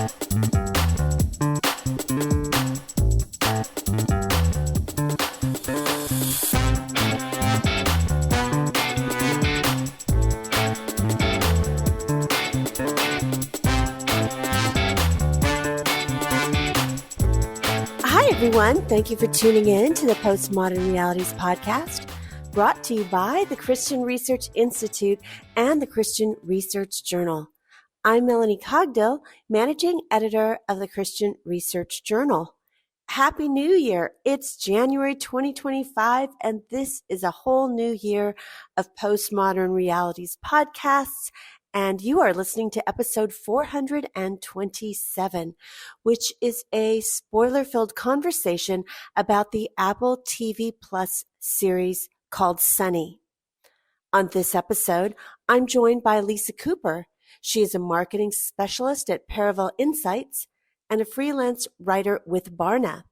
Everyone, thank you for tuning in to the Postmodern Realities podcast, brought to you by the Christian Research Institute and the Christian Research Journal. I'm Melanie Cogdill, managing editor of the Christian Research Journal. Happy New Year! It's January 2025, and this is a whole new year of Postmodern Realities podcasts. And you are listening to episode 427, which is a spoiler-filled conversation about the Apple TV Plus series called Sunny. On this episode, I'm joined by Lisa Cooper. She is a marketing specialist at Paravel Insights and a freelance writer with Barna.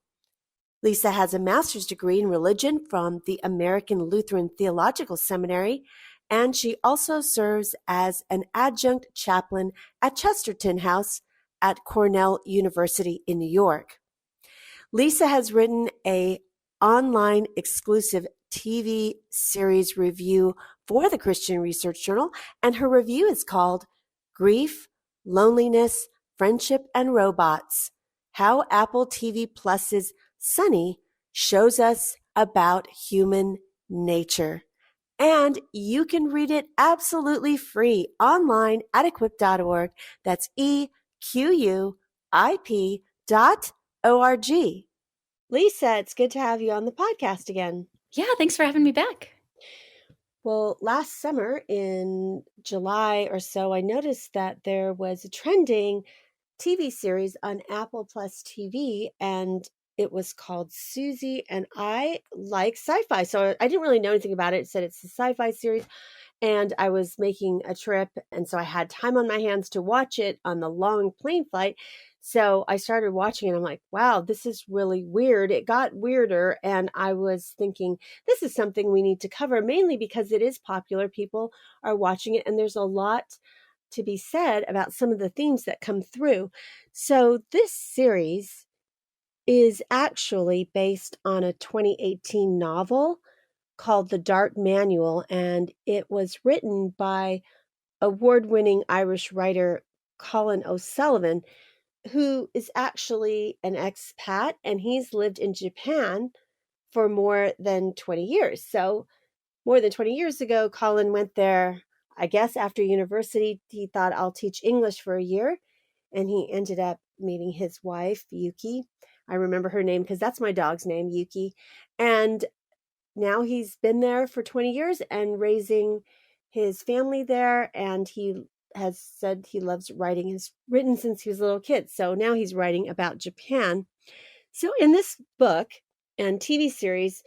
Lisa has a master's degree in religion from the American Lutheran Theological Seminary, and she also serves as an adjunct chaplain at Chesterton House at Cornell University in New York. Lisa has written an online exclusive TV series review for the Christian Research Journal, and her review is called Grief, Loneliness, Friendship, and Robots: How Apple TV Plus's Sunny Shows Us About Human Nature. And you can read it absolutely free online at equip.org. That's EQUIP.org. Lisa, it's good to have you on the podcast again. Yeah, thanks for having me back. Well, last summer in July or so, I noticed that there was a trending TV series on Apple Plus TV, and it was called Susie, and I like sci-fi, so I didn't really know anything about it. It said it's a sci-fi series, and I was making a trip, and so I had time on my hands to watch it on the long plane flight. So I started watching it. I'm like, wow, this is really weird. It got weirder, and I was thinking, this is something we need to cover, mainly because it is popular. People are watching it, and there's a lot to be said about some of the themes that come through. So this series is actually based on a 2018 novel called The Dark Manual, and it was written by award-winning Irish writer Colin O'Sullivan, who is actually an expat, and he's lived in Japan for more than 20 years. So more than 20 years ago, Colin went there, I guess after university. He thought, I'll teach English for a year, and he ended up meeting his wife, Yuki. I remember her name because that's my dog's name, Yuki. And now he's been there for 20 years and raising his family there. And he has said he loves writing. He's written since he was a little kid. So now he's writing about Japan. So in this book and TV series,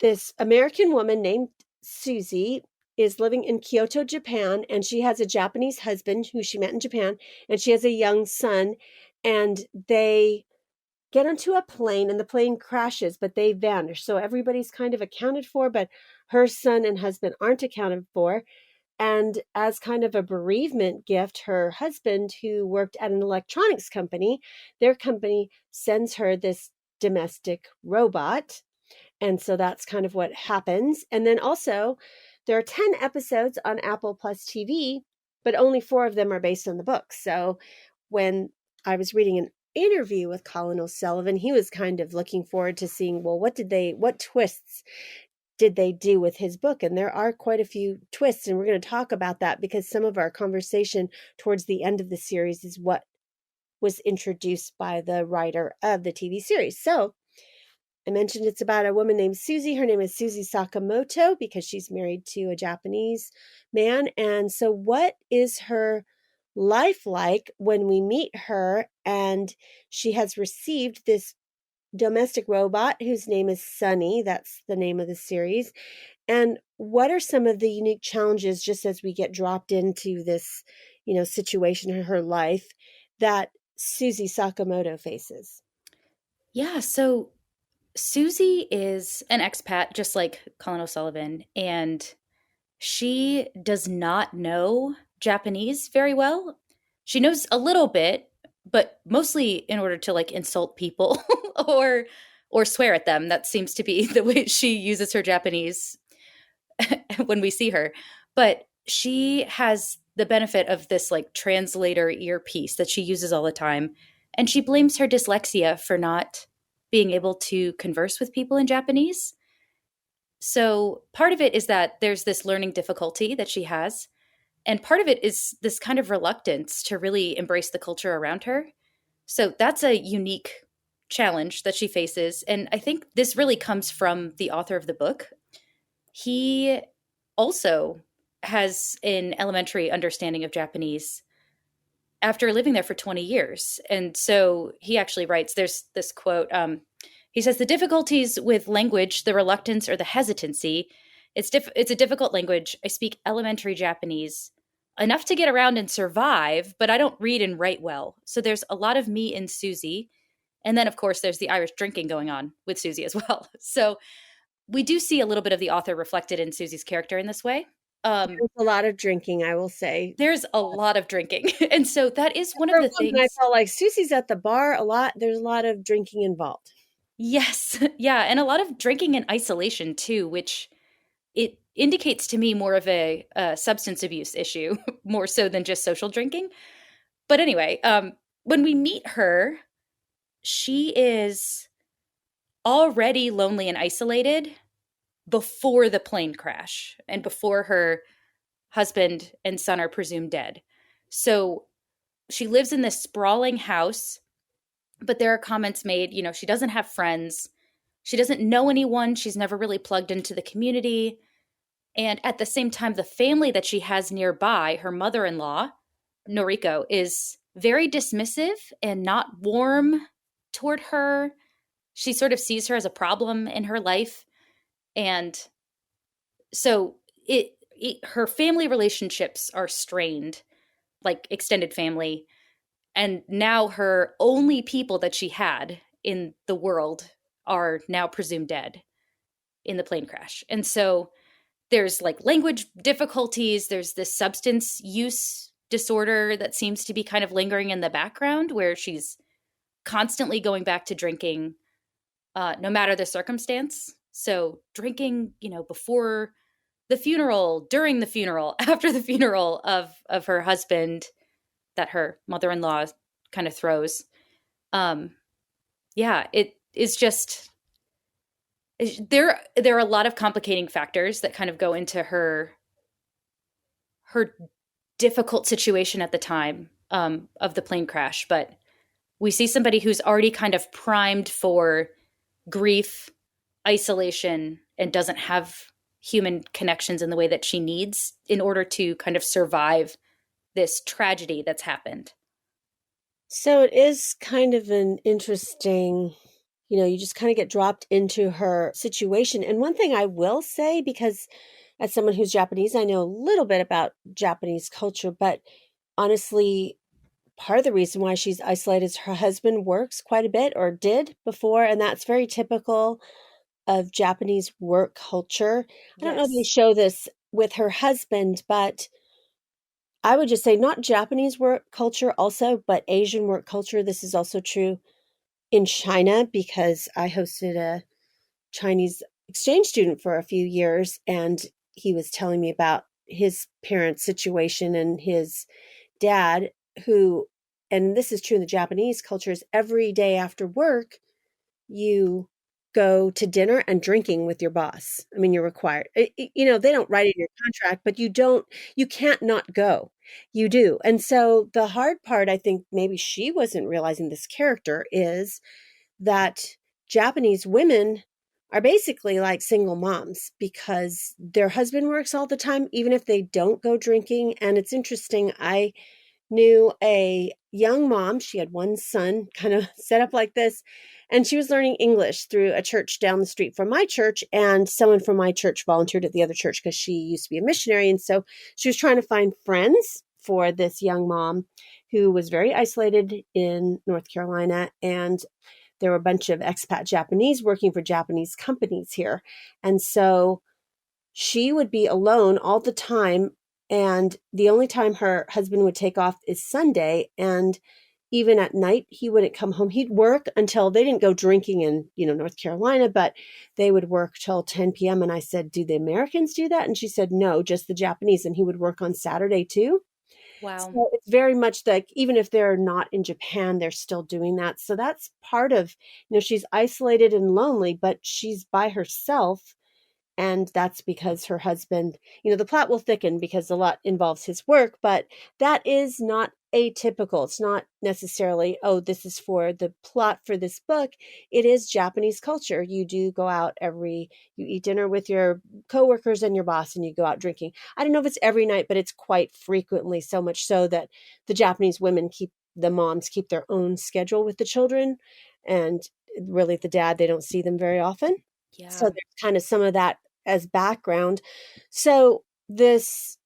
this American woman named Susie is living in Kyoto, Japan, and she has a Japanese husband who she met in Japan, and she has a young son, and they get onto a plane, and the plane crashes, but they vanish. So everybody's kind of accounted for, but her son and husband aren't accounted for. And as kind of a bereavement gift, her husband, who worked at an electronics company, their company sends her this domestic robot. And so that's kind of what happens. And then also, there are 10 episodes on Apple Plus TV, but only 4 of them are based on the book. So when I was reading an interview with Colin O'Sullivan, he was kind of looking forward to seeing, well, what twists did they do with his book? And there are quite a few twists, and we're going to talk about that because some of our conversation towards the end of the series is what was introduced by the writer of the TV series. So I mentioned it's about a woman named Susie. Her name is Susie Sakamoto because she's married to a Japanese man. And so what is her life like when we meet her? And she has received this domestic robot whose name is Sunny. That's the name of the series. And what are some of the unique challenges, just as we get dropped into this, situation in her life that Susie Sakamoto faces? Yeah, so Susie is an expat, just like Colin O'Sullivan, and she does not know Japanese very well. She knows a little bit, but mostly in order to like insult people or or swear at them. That seems to be the way she uses her Japanese when we see her. But she has the benefit of this like translator earpiece that she uses all the time. And she blames her dyslexia for not being able to converse with people in Japanese. So part of it is that there's this learning difficulty that she has. And part of it is this kind of reluctance to really embrace the culture around her. So that's a unique challenge that she faces. And I think this really comes from the author of the book. He also has an elementary understanding of Japanese after living there for 20 years. And so he actually writes there's this quote. He says, the difficulties with language, the reluctance or the hesitancy, it's a difficult language. I speak elementary Japanese enough to get around and survive, but I don't read and write well. So there's a lot of me in Susie. And then, of course, there's the Irish drinking going on with Susie as well. So we do see a little bit of the author reflected in Susie's character in this way. There's a lot of drinking, I will say. There's a lot of drinking. And so that is one For of a the woman, I things. felt like Susie's at the bar a lot. There's a lot of drinking involved. Yes. Yeah. And a lot of drinking in isolation too, which it indicates to me more of a substance abuse issue, more so than just social drinking. But anyway, when we meet her, she is already lonely and isolated before the plane crash and before her husband and son are presumed dead. So she lives in this sprawling house, but there are comments made, you know, she doesn't have friends. She doesn't know anyone. She's never really plugged into the community. And at the same time, the family that she has nearby, her mother in law, Noriko, is very dismissive and not warm toward her. She sort of sees her as a problem in her life. And so her family relationships are strained, like extended family. And now her only people that she had in the world are now presumed dead in the plane crash. And so there's like language difficulties, there's this substance use disorder that seems to be kind of lingering in the background where she's constantly going back to drinking no matter the circumstance. So drinking, you know, before the funeral, during the funeral, after the funeral of her husband that her mother-in-law kind of throws. Um, yeah, it is just there are a lot of complicating factors that kind of go into her difficult situation at the time of the plane crash. But we see somebody who's already kind of primed for grief, isolation, and doesn't have human connections in the way that she needs in order to kind of survive this tragedy that's happened. So it is kind of an interesting, you just kind of get dropped into her situation. And one thing I will say, because as someone who's Japanese, I know a little bit about Japanese culture, but honestly, part of the reason why she's isolated is her husband works quite a bit or did before, and that's very typical of Japanese work culture. I don't know if they Yes. show this with her husband, but I would just say not Japanese work culture also, but Asian work culture. This is also true in China because I hosted a Chinese exchange student for a few years, and he was telling me about his parents' situation and his dad, who, and this is true in the Japanese culture, is every day after work, you go to dinner and drinking with your boss. I mean, you're required. They don't write it in your contract, but you can't not go. You do. And so the hard part, I think maybe she wasn't realizing this character is that Japanese women are basically like single moms because their husband works all the time, even if they don't go drinking. And it's interesting. I knew a young mom. She had one son kind of set up like this. And she was learning English through a church down the street from my church. And someone from my church volunteered at the other church because she used to be a missionary. And so she was trying to find friends for this young mom who was very isolated in North Carolina. And there were a bunch of expat Japanese working for Japanese companies here. And so she would be alone all the time. And the only time her husband would take off is Sunday. And even at night, he wouldn't come home. He'd work until they didn't go drinking in, North Carolina, but they would work till 10 p.m. And I said, do the Americans do that? And she said, no, just the Japanese. And he would work on Saturday too. Wow. So it's very much like, even if they're not in Japan, they're still doing that. So that's part of, she's isolated and lonely, but she's by herself, and that's because her husband, the plot will thicken because a lot involves his work, but that is not atypical. It's not necessarily, oh, this is for the plot for this book. It is Japanese culture. You do go out you eat dinner with your coworkers and your boss, and you go out drinking. I don't know if it's every night, but it's quite frequently, so much so that the Japanese women the moms keep their own schedule with the children. And really, the dad, they don't see them very often. So Yeah. there's kind of some of that as background. So this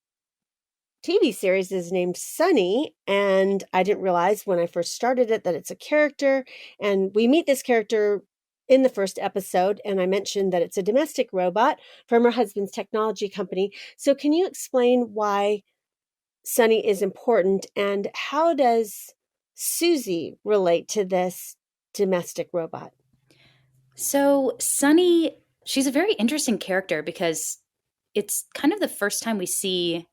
TV series is named Sunny, and I didn't realize when I first started it that it's a character, and we meet this character in the first episode, and I mentioned that it's a domestic robot from her husband's technology company. So can you explain why Sunny is important, and how does Susie relate to this domestic robot? So Sunny, she's a very interesting character because it's kind of the first time we see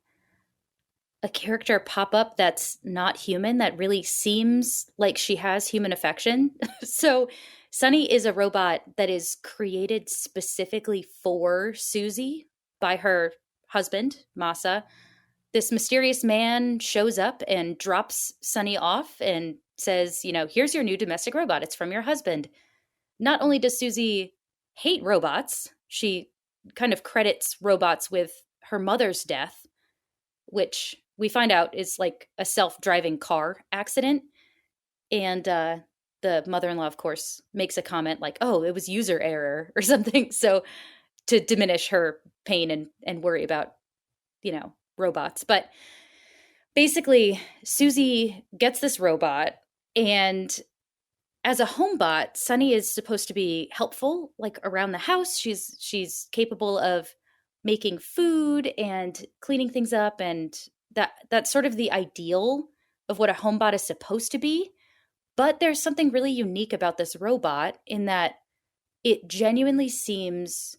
a character pop up that's not human that really seems like she has human affection. So Sunny is a robot that is created specifically for Susie by her husband, Masa. This mysterious man shows up and drops Sunny off and says, here's your new domestic robot. It's from your husband. Not only does Susie hate robots, she kind of credits robots with her mother's death, which we find out is like a self-driving car accident. And the mother-in-law, of course, makes a comment like, oh, it was user error or something. So to diminish her pain and worry about, robots. But basically, Susie gets this robot, and as a homebot, Sunny is supposed to be helpful, like around the house. She's capable of making food and cleaning things up, and that's sort of the ideal of what a homebot is supposed to be. But there's something really unique about this robot in that it genuinely seems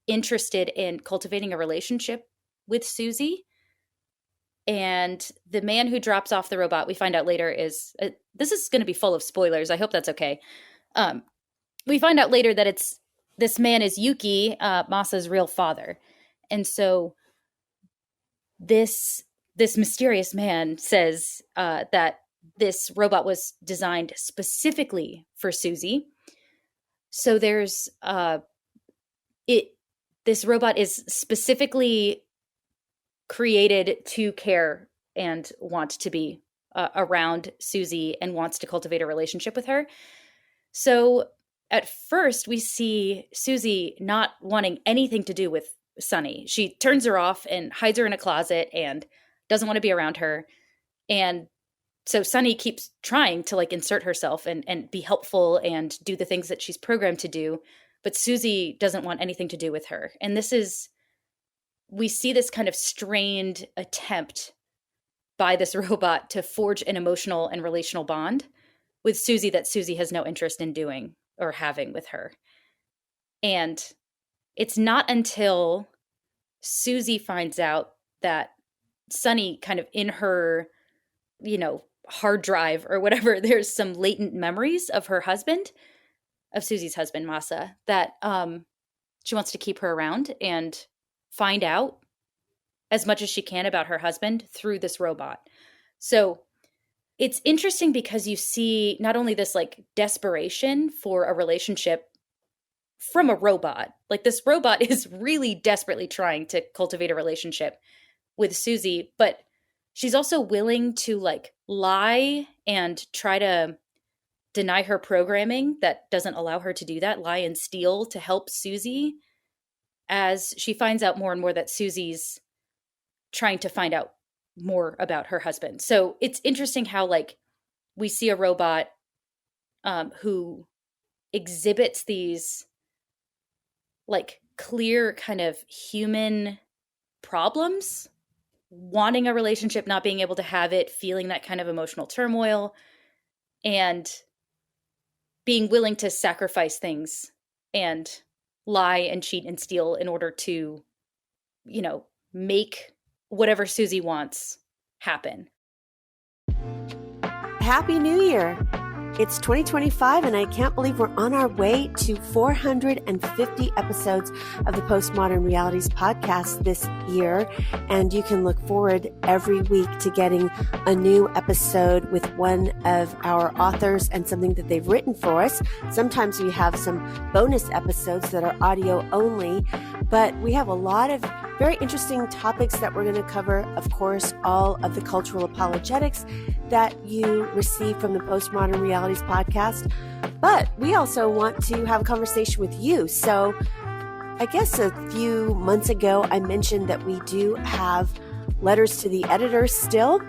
interested in cultivating a relationship with Susie. And the man who drops off the robot, we find out later, is this is going to be full of spoilers. I hope that's okay. Um, we find out later that this man is Yuki, Masa's real father, and so this mysterious man says that this robot was designed specifically for Susie. So there's it. This robot is specifically created to care and want to be around Susie and wants to cultivate a relationship with her. So at first, we see Susie not wanting anything to do with Sunny. She turns her off and hides her in a closet and doesn't want to be around her. And so Sunny keeps trying to like insert herself and be helpful and do the things that she's programmed to do. But Susie doesn't want anything to do with her. And we see this kind of strained attempt by this robot to forge an emotional and relational bond with Susie that Susie has no interest in doing or having with her. And it's not until Susie finds out that Sunny kind of in her, hard drive or whatever, there's some latent memories of her husband, of Susie's husband, Masa, that she wants to keep her around and find out as much as she can about her husband through this robot. So it's interesting because you see not only this like desperation for a relationship from a robot, like this robot is really desperately trying to cultivate a relationship with Susie, but she's also willing to like lie and try to deny her programming that doesn't allow her to do that, lie and steal to help Susie as she finds out more and more that Susie's trying to find out more about her husband. So it's interesting how like we see a robot who exhibits these like clear kind of human problems, wanting a relationship, not being able to have it, feeling that kind of emotional turmoil, and being willing to sacrifice things and lie and cheat and steal in order to, make whatever Susie wants happen. Happy New Year! It's 2025, and I can't believe we're on our way to 450 episodes of the Postmodern Realities podcast this year. And you can look forward every week to getting a new episode with one of our authors and something that they've written for us. Sometimes we have some bonus episodes that are audio only, but we have a lot of very interesting topics that we're going to cover. Of course, all of the cultural apologetics that you receive from the Postmodern Realities podcast. But we also want to have a conversation with you. So I guess a few months ago, I mentioned that we do have letters to the editor still,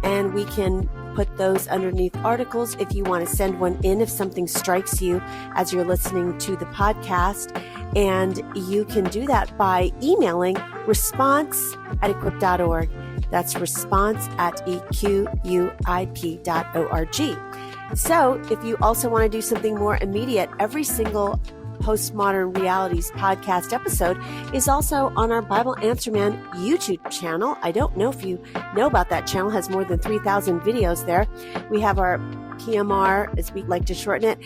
and we can put those underneath articles if you want to send one in if something strikes you as you're listening to the podcast. And you can do that by emailing response@equip.org. That's response@equip.org. So if you also want to do something more immediate, every single Postmodern Realities podcast episode is also on our Bible Answer Man YouTube channel. I don't know if you know about that channel. It has more than 3,000 videos there. We have our PMR, as we like to shorten it,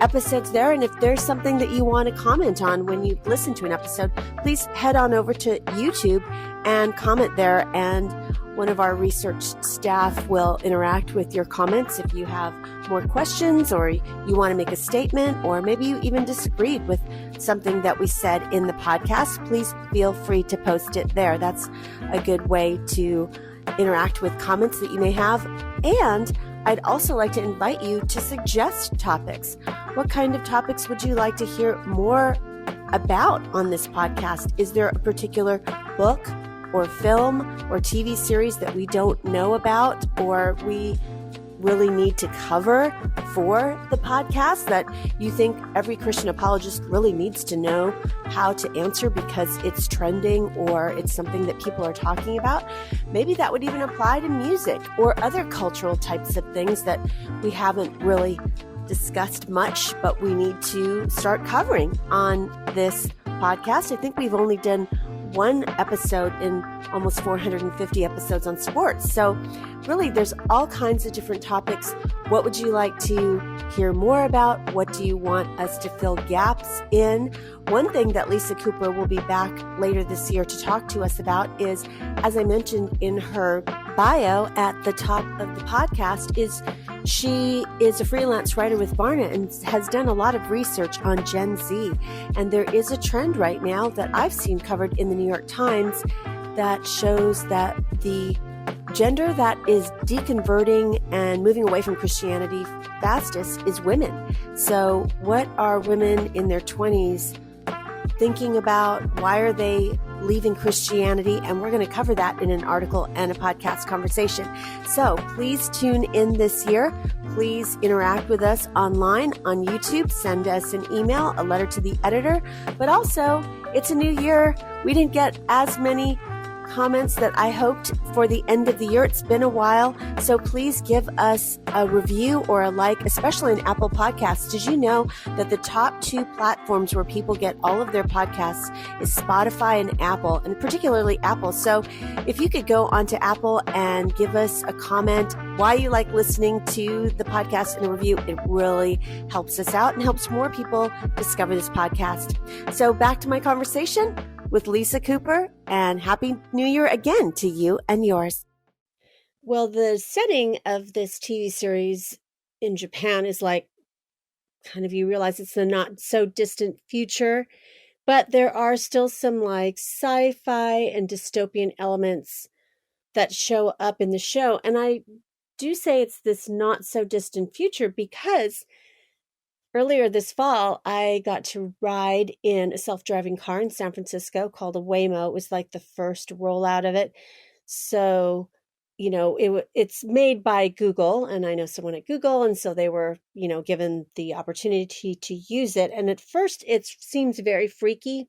episodes there. And if there's something that you want to comment on when you listen to an episode, please head on over to YouTube and comment there. And one of our research staff will interact with your comments if you have more questions, or you want to make a statement, or maybe you even disagreed with something that we said in the podcast. Please feel free to post it there. That's a good way to interact with comments that you may have. And I'd also like to invite you to suggest topics. What kind of topics would you like to hear more about on this podcast? Is there a particular book or film or TV series that we don't know about, or we really need to cover for the podcast that you think every Christian apologist really needs to know how to answer because it's trending or it's something that people are talking about? Maybe that would even apply to music or other cultural types of things that we haven't really discussed much, but we need to start covering on this podcast. I think we've only done one episode in almost 450 episodes on sports. So really, there's all kinds of different topics. What would you like to hear more about? What do you want us to fill gaps in? One thing that Lisa Cooper will be back later this year to talk to us about is, as I mentioned in her bio at the top of the podcast, is she is a freelance writer with Barna and has done a lot of research on Gen Z. And there is a trend right now that I've seen covered in the New York Times that shows that the gender that is deconverting and moving away from Christianity fastest is women. So what are women in their 20s thinking about? Why are they leaving Christianity? And we're going to cover that in an article and a podcast conversation. So please tune in this year. Please interact with us online on YouTube. Send us an email, a letter to the editor. But also, it's a new year. We didn't get as many comments that I hoped for the end of the year. It's been a while. So please give us a review or a like, especially in Apple Podcasts. Did you know that the top two platforms where people get all of their podcasts is Spotify and Apple, and particularly Apple? So if you could go onto Apple and give us a comment why you like listening to the podcast and a review, it really helps us out and helps more people discover this podcast. So back to my conversation with Lisa Cooper, and Happy New Year again to you and yours. Well, the setting of this TV series in Japan is like, kind of, you realize it's the not so distant future, but there are still some like sci-fi and dystopian elements that show up in the show. And I do say it's this not so distant future because earlier this fall, I got to ride in a self-driving car in San Francisco called a Waymo. It was like the first rollout of it. So, it's made by Google, and I know someone at Google, and so they were, given the opportunity to use it. And at first, it seems very freaky,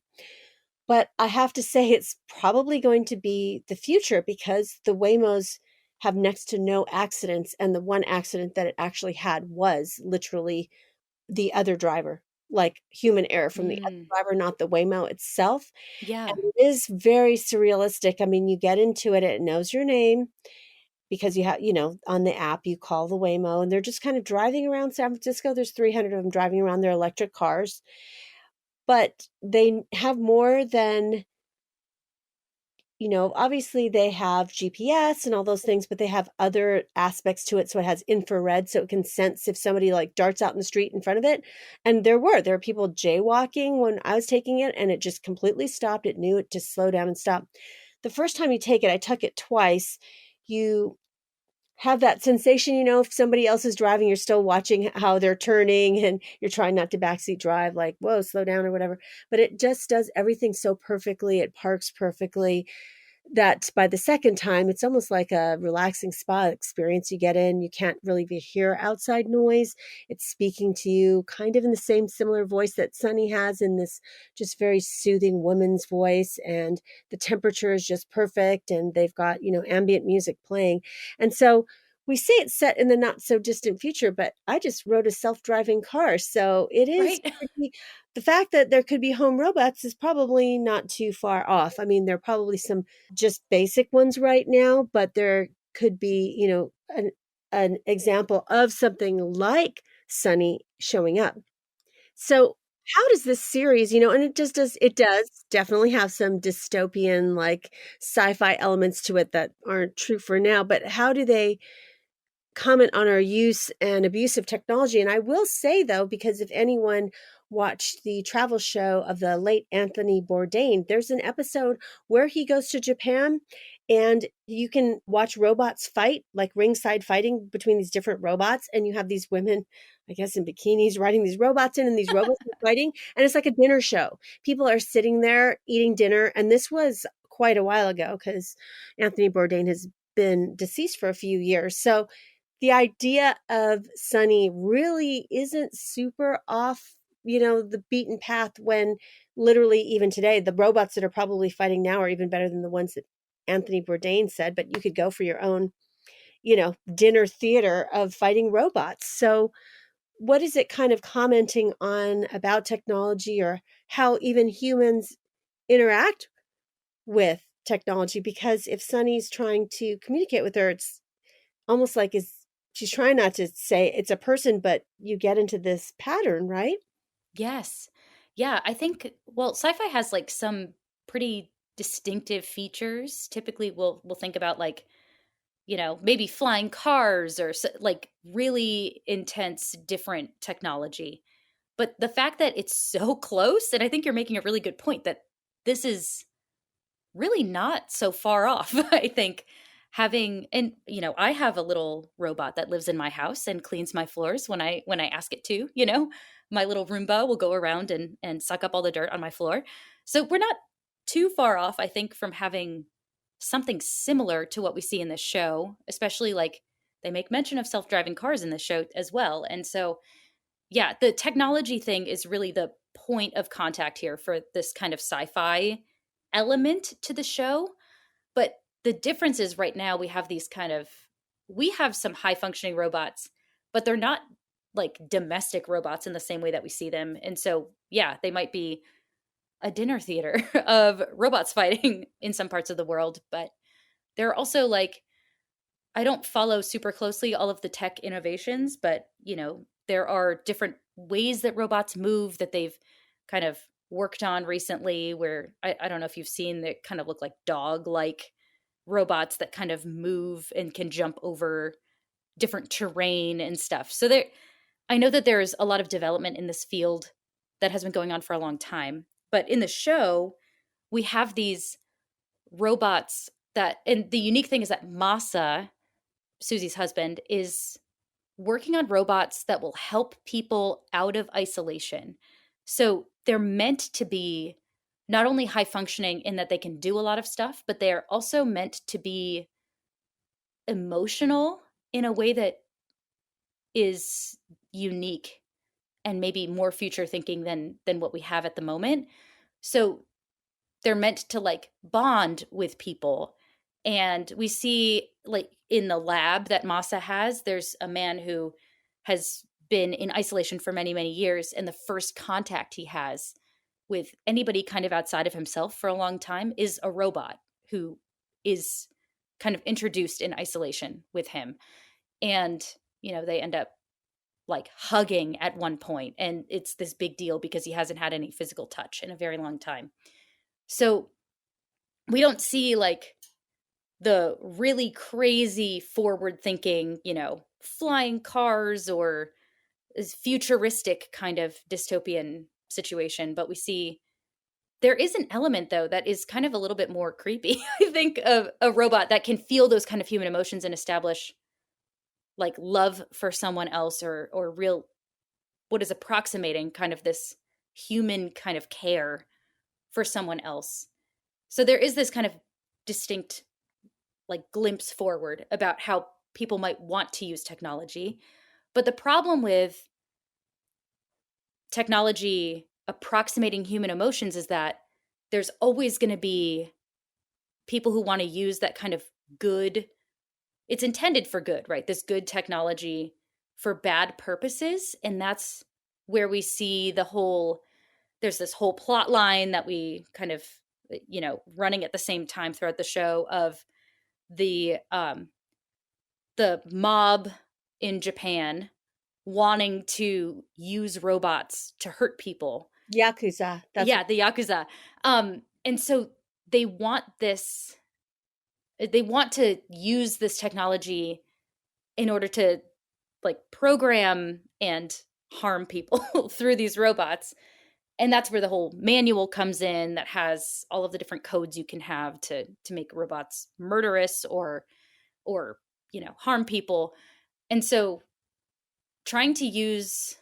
but I have to say it's probably going to be the future because the Waymos have next to no accidents, and the one accident that it actually had was literally the other driver, like human error from the other Mm, driver, not the Waymo itself. yeah. And it is very surrealistic. I mean, you get into it, it knows your name because you have, on the app, you call the Waymo and they're just kind of driving around San Francisco. There's 300 of them driving around their electric cars, but they have more than, obviously they have GPS and all those things, but they have other aspects to it. So it has infrared, so it can sense if somebody like darts out in the street in front of it. And there were people jaywalking when I was taking it, and it just completely stopped. It knew it to slow down and stop. The first time you take it, I took it twice. You have that sensation, if somebody else is driving, you're still watching how they're turning and you're trying not to backseat drive, like, whoa, slow down or whatever. But it just does everything so perfectly. It parks perfectly that by the second time, it's almost like a relaxing spa experience you get in. You can't really hear outside noise. It's speaking to you kind of in the same similar voice that Sunny has, in this just very soothing woman's voice. And the temperature is just perfect. And they've got, ambient music playing. And so we say it's set in the not so distant future, but I just rode a self-driving car. So it is Right. pretty, the fact that there could be home robots is probably not too far off. I mean, there are probably some just basic ones right now, but there could be, an example of something like Sunny showing up. So how does this series, and it does definitely have some dystopian, like sci-fi elements to it that aren't true for now, but how do they comment on our use and abuse of technology? And I will say, though, because if anyone watched the travel show of the late Anthony Bourdain, there's an episode where he goes to Japan and you can watch robots fight, like ringside fighting between these different robots. And you have these women, I guess, in bikinis riding these robots in, and these robots are fighting. And it's like a dinner show. People are sitting there eating dinner. And this was quite a while ago because Anthony Bourdain has been deceased for a few years. So the idea of Sunny really isn't super off, the beaten path, when literally even today, the robots that are probably fighting now are even better than the ones that Anthony Bourdain said, but you could go for your own, dinner theater of fighting robots. So what is it kind of commenting on about technology, or how even humans interact with technology? Because if Sunny's trying to communicate with her, it's almost like is she's trying not to say it's a person, but you get into this pattern, right? Yes. Yeah, I think well, sci-fi has like some pretty distinctive features. Typically we'll think about like, maybe flying cars or like really intense different technology. But the fact that it's so close, and I think you're making a really good point that this is really not so far off. I think having and I have a little robot that lives in my house and cleans my floors when I ask it to, My little Roomba will go around and suck up all the dirt on my floor. So we're not too far off, I think, from having something similar to what we see in this show, especially like they make mention of self-driving cars in this show as well. And so yeah, the technology thing is really the point of contact here for this kind of sci-fi element to the show. But the difference is right now we have some high functioning robots, but they're not like domestic robots in the same way that we see them. And so, yeah, they might be a dinner theater of robots fighting in some parts of the world, but they're also like I don't follow super closely all of the tech innovations, but there are different ways that robots move that they've kind of worked on recently where I don't know if you've seen that kind of look like dog like robots that kind of move and can jump over different terrain and stuff. So there I know that there's a lot of development in this field that has been going on for a long time. But in the show, we have these robots that and the unique thing is that Masa, Susie's husband, is working on robots that will help people out of isolation. So they're meant to be not only high functioning in that they can do a lot of stuff, but they are also meant to be emotional in a way that is unique and maybe more future thinking than what we have at the moment. So they're meant to like bond with people And we see, like, in the lab that Masa has, there's a man who has been in isolation for many, many years. And the first contact he has with anybody kind of outside of himself for a long time is a robot who is kind of introduced in isolation with him. And, they end up like hugging at one point, and it's this big deal because he hasn't had any physical touch in a very long time. So we don't see like the really crazy forward thinking, flying cars or this futuristic kind of dystopian situation, but we see there is an element though that is kind of a little bit more creepy. I think of a robot that can feel those kind of human emotions and establish like love for someone else, or real, what is approximating kind of this human kind of care for someone else. So there is this kind of distinct like glimpse forward about how people might want to use technology. But the problem with technology approximating human emotions is that there's always going to be people who want to use that kind of good, it's intended for good, right? This good technology for bad purposes. And that's where we see there's this whole plot line that we kind of, running at the same time throughout the show of the mob in Japan wanting to use robots to hurt people. Yakuza. That's Yeah, the Yakuza. And so they want to use this technology in order to like program and harm people through these robots. And that's where the whole manual comes in that has all of the different codes you can have to make robots murderous or harm people. And so trying to use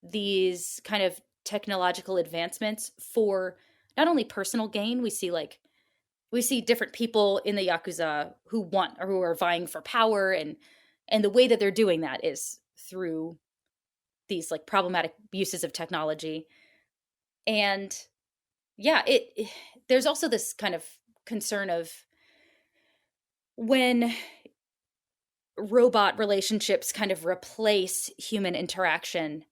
these kind of technological advancements for not only personal gain, we see different people in the Yakuza who are vying for power, and the way that they're doing that is through these like problematic uses of technology. And yeah, there's also this kind of concern of when robot relationships kind of replace human interaction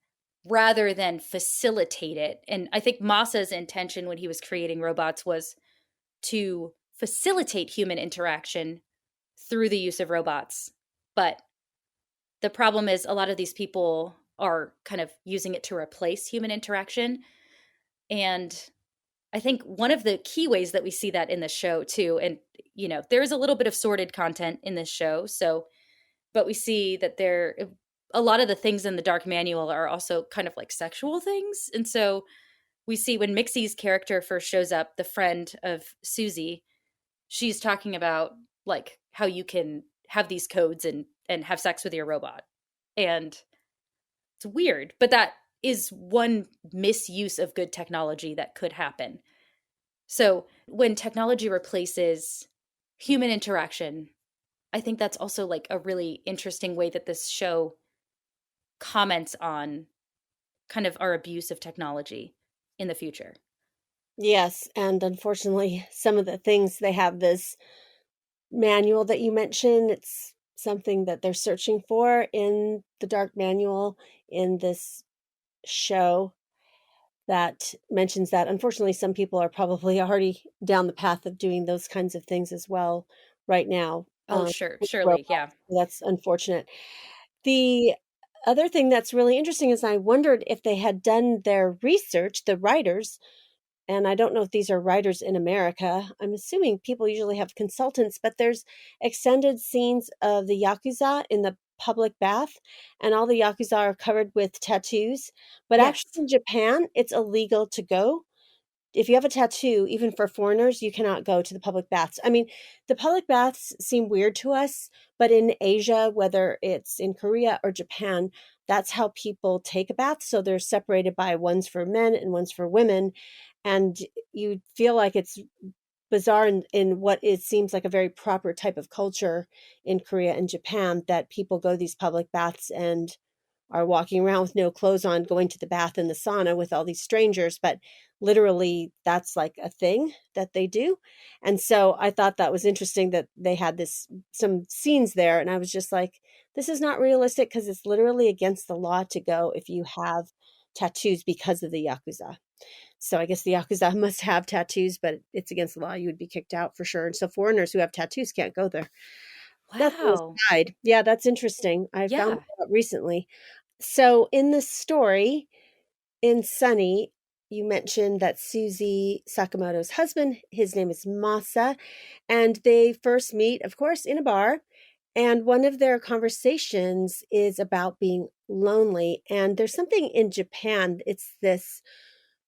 rather than facilitate it. And I think Masa's intention when he was creating robots was to facilitate human interaction through the use of robots. But the problem is a lot of these people are kind of using it to replace human interaction. And I think one of the key ways that we see that in the show too, and there's a little bit of sordid content in this show, but we see that a lot of the things in the dark manual are also kind of like sexual things. And so we see when Mixie's character first shows up, the friend of Susie, she's talking about like how you can have these codes and have sex with your robot. And it's weird, but that is one misuse of good technology that could happen. So when technology replaces human interaction, I think that's also like a really interesting way that this show comments on kind of our abuse of technology in the future. Yes, and unfortunately, some of the things they have this manual that you mentioned, it's something that they're searching for in the dark manual in this show that mentions that. Unfortunately, some people are probably already down the path of doing those kinds of things as well right now. Oh, sure, With surely, yeah. robots. That's unfortunate. The other thing that's really interesting is I wondered if they had done their research, the writers, and I don't know if these are writers in America. I'm assuming people usually have consultants, but there's extended scenes of the Yakuza in the public bath, and all the Yakuza are covered with tattoos. But actually, Yes. in Japan, it's illegal to go. If you have a tattoo, even for foreigners, you cannot go to the public baths. I mean, the public baths seem weird to us, but in Asia, whether it's in Korea or Japan, that's how people take a bath. So they're separated by one's for men and one's for women. And you feel like it's bizarre in what it seems like a very proper type of culture in Korea and Japan that people go to these public baths and are walking around with no clothes on, going to the bath and the sauna with all these strangers, but literally that's like a thing that they do. And so I thought that was interesting that they had this some scenes there, and I was just like, this is not realistic because it's literally against the law to go if you have tattoos because of the yakuza. So I guess the yakuza must have tattoos, but it's against the law. You would be kicked out for sure. And so foreigners who have tattoos can't go there. That's an Wow. aside. Yeah, that's interesting. I found Yeah. that out recently. So in the story, in Sunny, you mentioned that Susie Sakamoto's husband, his name is Masa, and they first meet, of course, in a bar. And one of their conversations is about being lonely. And there's something in Japan, it's this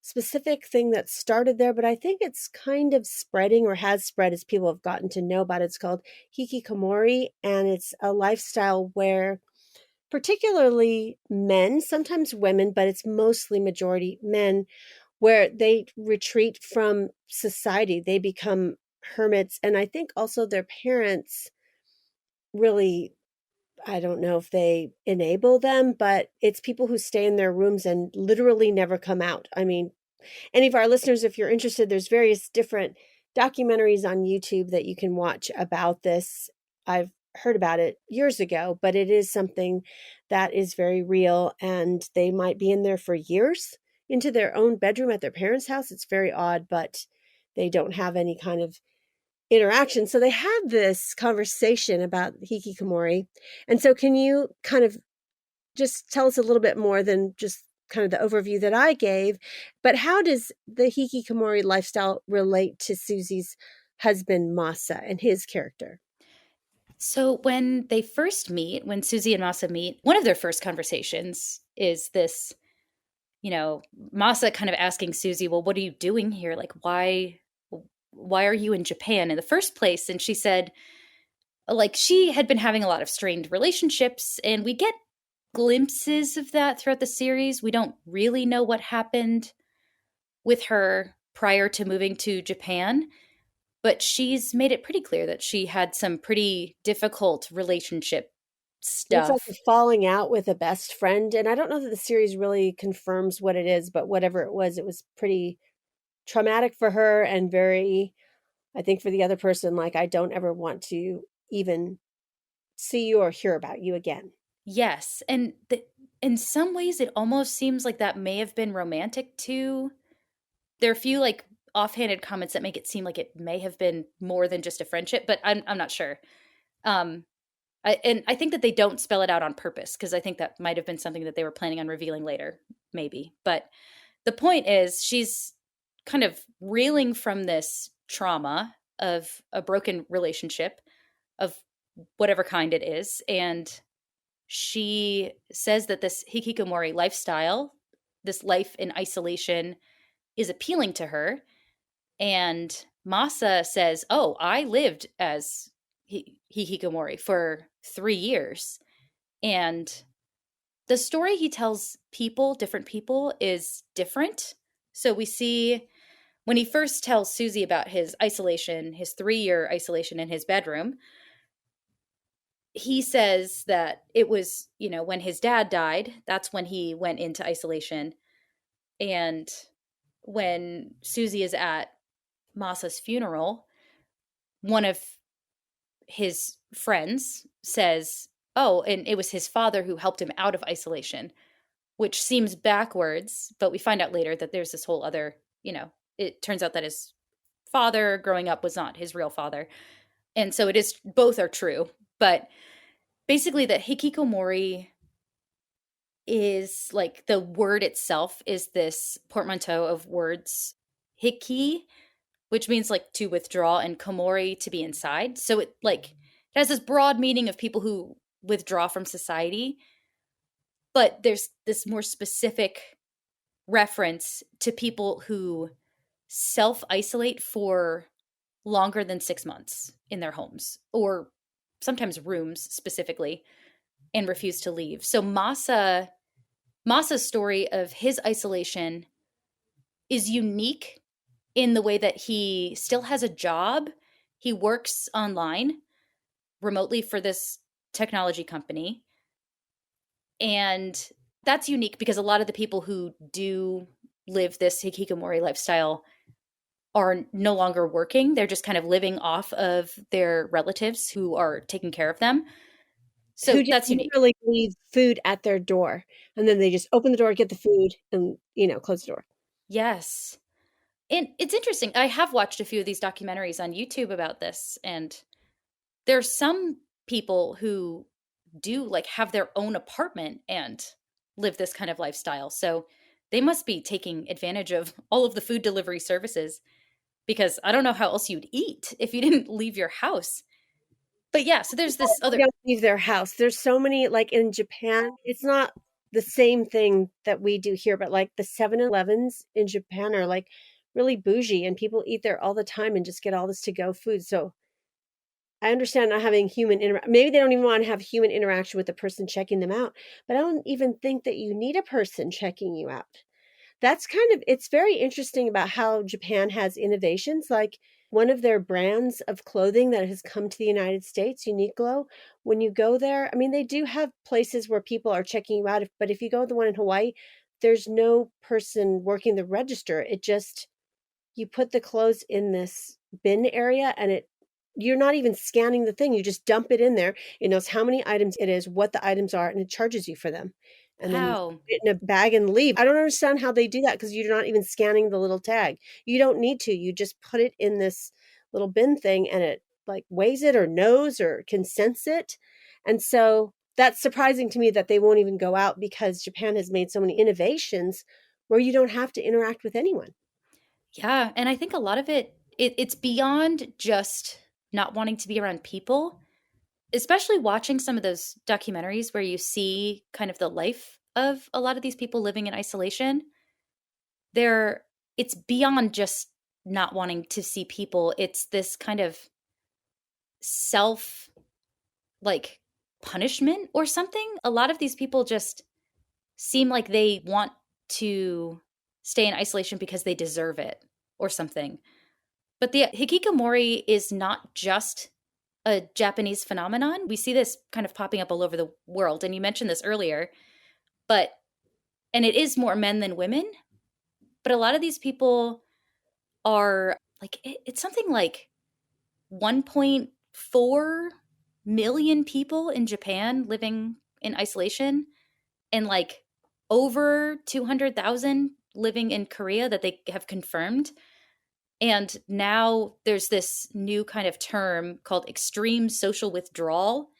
specific thing that started there, but I think it's kind of spreading or has spread as people have gotten to know about it. It's called Hikikomori, and it's a lifestyle where particularly men, sometimes women, but it's mostly majority men, where they retreat from society. They become hermits. And I think also their parents really, I don't know if they enable them, but it's people who stay in their rooms and literally never come out. I mean, any of our listeners, if you're interested, there's various different documentaries on YouTube that you can watch about this. I've heard about it years ago, but it is something that is very real, and they might be in there for years into their own bedroom at their parents' house. It's very odd, but they don't have any kind of interaction. So they had this conversation about hikikomori. And so can you kind of just tell us a little bit more than just kind of the overview that I gave, but how does the hikikomori lifestyle relate to Susie's husband Masa and his character? So when they first meet, when Susie and Masa meet, one of their first conversations is this, Masa kind of asking Susie, "Well, what are you doing here? Like why are you in Japan in the first place?" And she said like she had been having a lot of strained relationships, and we get glimpses of that throughout the series. We don't really know what happened with her prior to moving to Japan, but she's made it pretty clear that she had some pretty difficult relationship It's like a stuff. falling out with a best friend, and I don't know that the series really confirms what it is, but whatever it was pretty traumatic for her and very, I think, for the other person, like, I don't ever want to even see you or hear about you again. Yes, and in some ways it almost seems like that may have been romantic too. There are a few like offhanded comments that make it seem like it may have been more than just a friendship, but I'm not sure. Um, and I think that they don't spell it out on purpose because I think that might have been something that they were planning on revealing later, maybe. But the point is, she's kind of reeling from this trauma of a broken relationship of whatever kind it is. And she says that this hikikomori lifestyle, this life in isolation, is appealing to her. And Masa says, "Oh, I lived as hikikomori for 3 years." And the story he tells people, different people, is different. So we see when he first tells Susie about his isolation, his 3 year isolation in his bedroom, he says that it was, when his dad died, that's when he went into isolation. And when Susie is at Masa's funeral, one of his friends says, "Oh, and it was his father who helped him out of isolation," which seems backwards, but we find out later that there's this whole other, it turns out that his father growing up was not his real father. And so it is, both are true. But basically, the hikikomori is like the word itself is this portmanteau of words, hiki, which means like to withdraw, and komori to be inside. So it has this broad meaning of people who withdraw from society, but there's this more specific reference to people who self isolate for longer than 6 months in their homes or sometimes rooms specifically and refuse to leave. So Masa's story of his isolation is unique in the way that he still has a job. He works online remotely for this technology company, And that's unique because a lot of the people who do live this hikikomori lifestyle are no longer working. They're just kind of living off of their relatives who are taking care of them. Who So just that's unique. literally leave food at their door, and then they just open the door, get the food, and, close the door. Yes. And it's interesting. I have watched a few of these documentaries on YouTube about this, and there's some people who do like have their own apartment and live this kind of lifestyle. So they must be taking advantage of all of the food delivery services because I don't know how else you'd eat if you didn't leave your house. But yeah, so there's People this other. don't leave their house. There's so many, like in Japan, it's not the same thing that we do here, but like the 7-Elevens in Japan are like really bougie and people eat there all the time and just get all this to go food. So I understand not having maybe they don't even want to have human interaction with the person checking them out, but I don't even think that you need a person checking you out. That's kind of it's very interesting about how Japan has innovations, like one of their brands of clothing that has come to the United States, Uniqlo. When you go there, I mean, they do have places where people are checking you out, but if you go to the one in Hawaii, there's no person working the register. It just you put the clothes in this bin area and you're not even scanning the thing. You just dump it in there. It knows how many items it is, what the items are, and it charges you for them. And then you put Wow. it in a bag and leave. I don't understand how they do that because you're not even scanning the little tag. You don't need to. You just put it in this little bin thing and it like weighs it or knows or can sense it. And so that's surprising to me that they won't even go out because Japan has made so many innovations where you don't have to interact with anyone. Yeah, and I think a lot of it's beyond just not wanting to be around people, especially watching some of those documentaries where you see kind of the life of a lot of these people living in isolation. There it's beyond just not wanting to see people. It's this kind of self like punishment or something. A lot of these people just seem like they want to stay in isolation because they deserve it or something. But the hikikomori is not just a Japanese phenomenon. We see this kind of popping up all over the world. And you mentioned this earlier, but, and it is more men than women, but a lot of these people are like, it's something like 1.4 million people in Japan living in isolation and like over 200,000 living in Korea that they have confirmed. And now there's this new kind of term called extreme social withdrawal,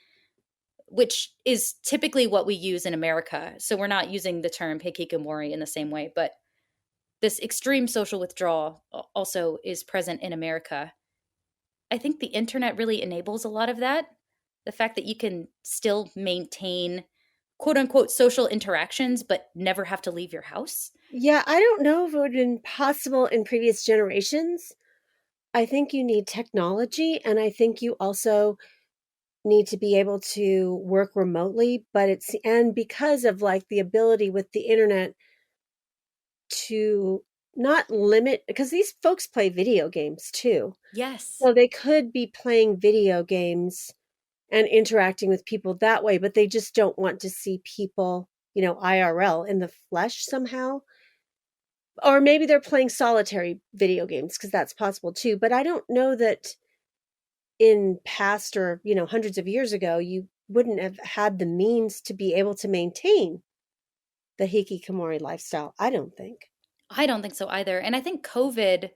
which is typically what we use in America. So we're not using the term hikikomori in the same way, but this extreme social withdrawal also is present in America. I think the internet really enables a lot of that. The fact that you can still maintain quote unquote social interactions, but never have to leave your house. Yeah, I don't know if it would have been possible in previous generations. I think you need technology, and I think you also need to be able to work remotely, but and because of like the ability with the internet to not limit, because these folks play video games too. Yes. So they could be playing video games and interacting with people that way, but they just don't want to see people, IRL in the flesh somehow. Or maybe they're playing solitary video games because that's possible too. But I don't know that in past or, hundreds of years ago, you wouldn't have had the means to be able to maintain the hikikomori lifestyle. I don't think. I don't think so either. And I think COVID,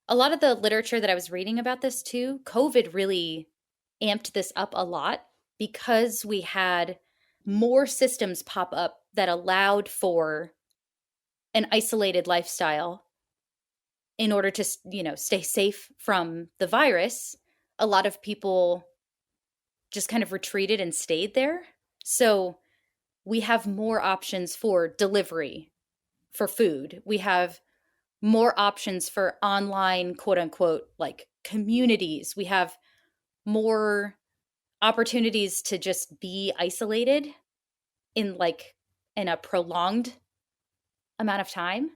a lot of the literature that I was reading about this too, COVID really amped this up a lot because we had more systems pop up that allowed for an isolated lifestyle in order to, stay safe from the virus. A lot of people just kind of retreated and stayed there. So we have more options for delivery for food. We have more options for online, quote unquote, like communities. We have more opportunities to just be isolated in like in a prolonged amount of time.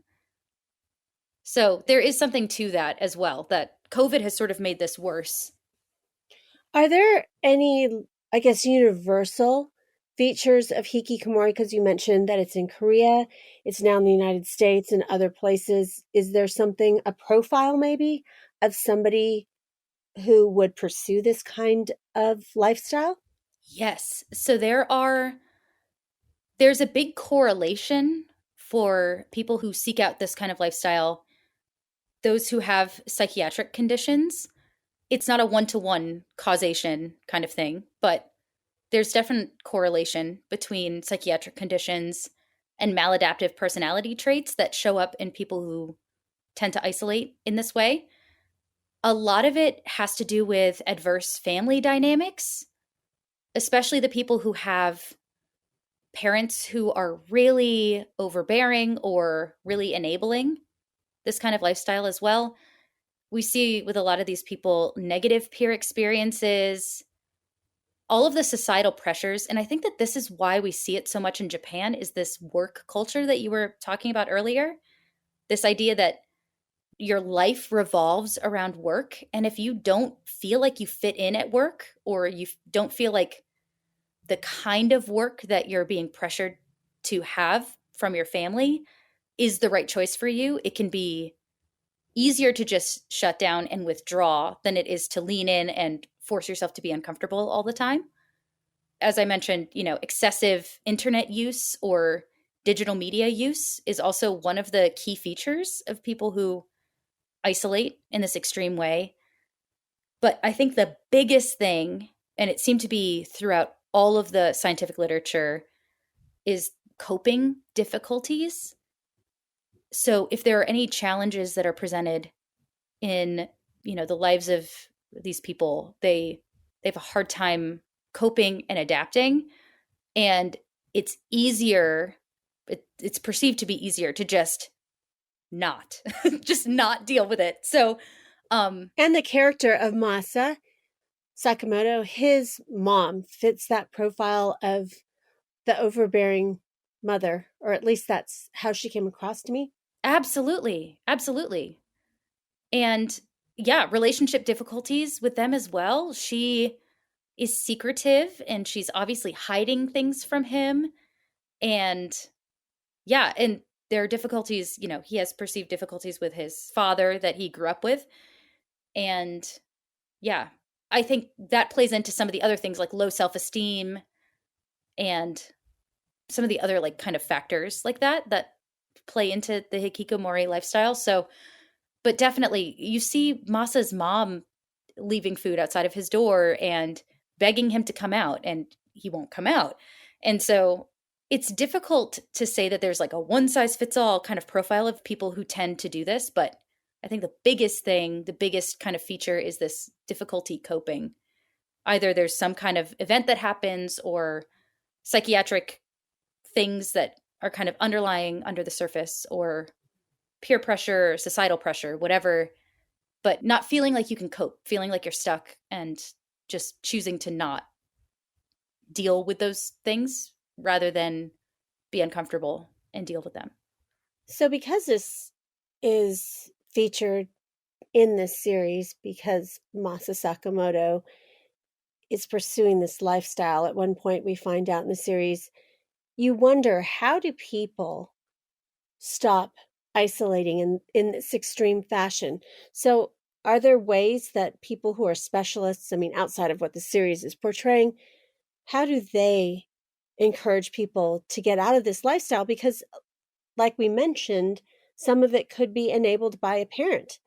So there is something to that as well, that COVID has sort of made this worse. Are there any, I guess, universal features of hikikomori? Because you mentioned that it's in Korea, it's now in the United States and other places. Is there something, a profile maybe, of somebody who would pursue this kind of lifestyle? Yes. So there's a big correlation for people who seek out this kind of lifestyle, those who have psychiatric conditions. It's not a one-to-one causation kind of thing, but there's definite correlation between psychiatric conditions and maladaptive personality traits that show up in people who tend to isolate in this way. A lot of it has to do with adverse family dynamics, especially the people who have parents who are really overbearing or really enabling this kind of lifestyle as well. We see with a lot of these people negative peer experiences, all of the societal pressures. And I think that this is why we see it so much in Japan is this work culture that you were talking about earlier. This idea that your life revolves around work. And if you don't feel like you fit in at work, or you don't feel like the kind of work that you're being pressured to have from your family is the right choice for you, it can be easier to just shut down and withdraw than it is to lean in and force yourself to be uncomfortable all the time. As I mentioned, excessive internet use or digital media use is also one of the key features of people who isolate in this extreme way. But I think the biggest thing, and it seemed to be throughout all of the scientific literature, is coping difficulties. So if there are any challenges that are presented in, the lives of these people, they have a hard time coping and adapting. And it's easier, it's perceived to be easier to just not, just not deal with it. So, And the character of Masa Sakamoto, his mom fits that profile of the overbearing mother, or at least that's how she came across to me. absolutely, absolutely. And yeah, relationship difficulties with them as well. She is secretive and she's obviously hiding things from him. And yeah, and there are difficulties, he has perceived difficulties with his father that he grew up with. And yeah, I think that plays into some of the other things like low self esteem and some of the other like kind of factors like that play into the hikikomori lifestyle. So, but definitely you see Masa's mom leaving food outside of his door and begging him to come out, and he won't come out. And so it's difficult to say that there's like a one size fits all kind of profile of people who tend to do this, but I think the biggest thing, the biggest kind of feature is this difficulty coping. Either there's some kind of event that happens or psychiatric things that are kind of underlying under the surface, or peer pressure, societal pressure, whatever, but not feeling like you can cope, feeling like you're stuck and just choosing to not deal with those things rather than be uncomfortable and deal with them. So, because this is featured in this series, because Masa Sakamoto is pursuing this lifestyle, at one point we find out in the series, you wonder, how do people stop isolating in this extreme fashion? So, are there ways that people who are specialists, I mean, outside of what the series is portraying, how do they encourage people to get out of this lifestyle? Because, like we mentioned, some of it could be enabled by a parent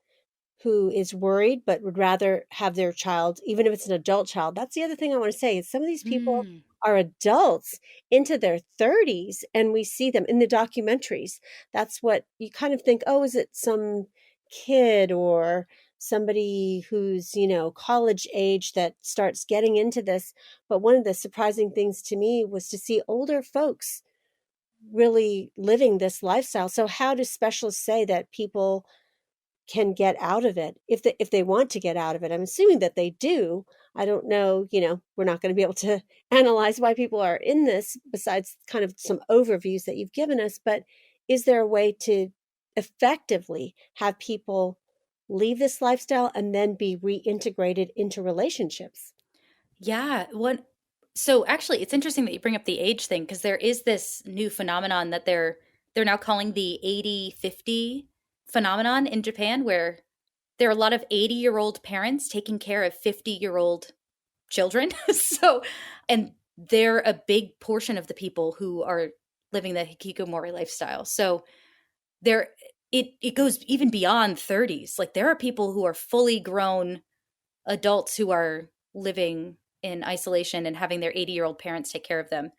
who is worried but would rather have their child, even if it's an adult child. That's the other thing I want to say is some of these people Mm. are adults into their 30s, and we see them in the documentaries. That's what you kind of think, oh, is it some kid or somebody who's, college age that starts getting into this? But one of the surprising things to me was to see older folks really living this lifestyle. So how do specialists say that people can get out of it if they want to get out of it? I'm assuming that they do. I don't know, we're not going to be able to analyze why people are in this besides kind of some overviews that you've given us, but is there a way to effectively have people leave this lifestyle and then be reintegrated into relationships? Yeah. What? So actually, it's interesting that you bring up the age thing because there is this new phenomenon that they're now calling the 80-50 phenomenon in Japan, where there are a lot of 80-year-old parents taking care of 50-year-old children. So, and they're a big portion of the people who are living the hikikomori lifestyle. So there it goes even beyond 30s. Like there are people who are fully grown adults who are living in isolation and having their 80-year-old parents take care of them.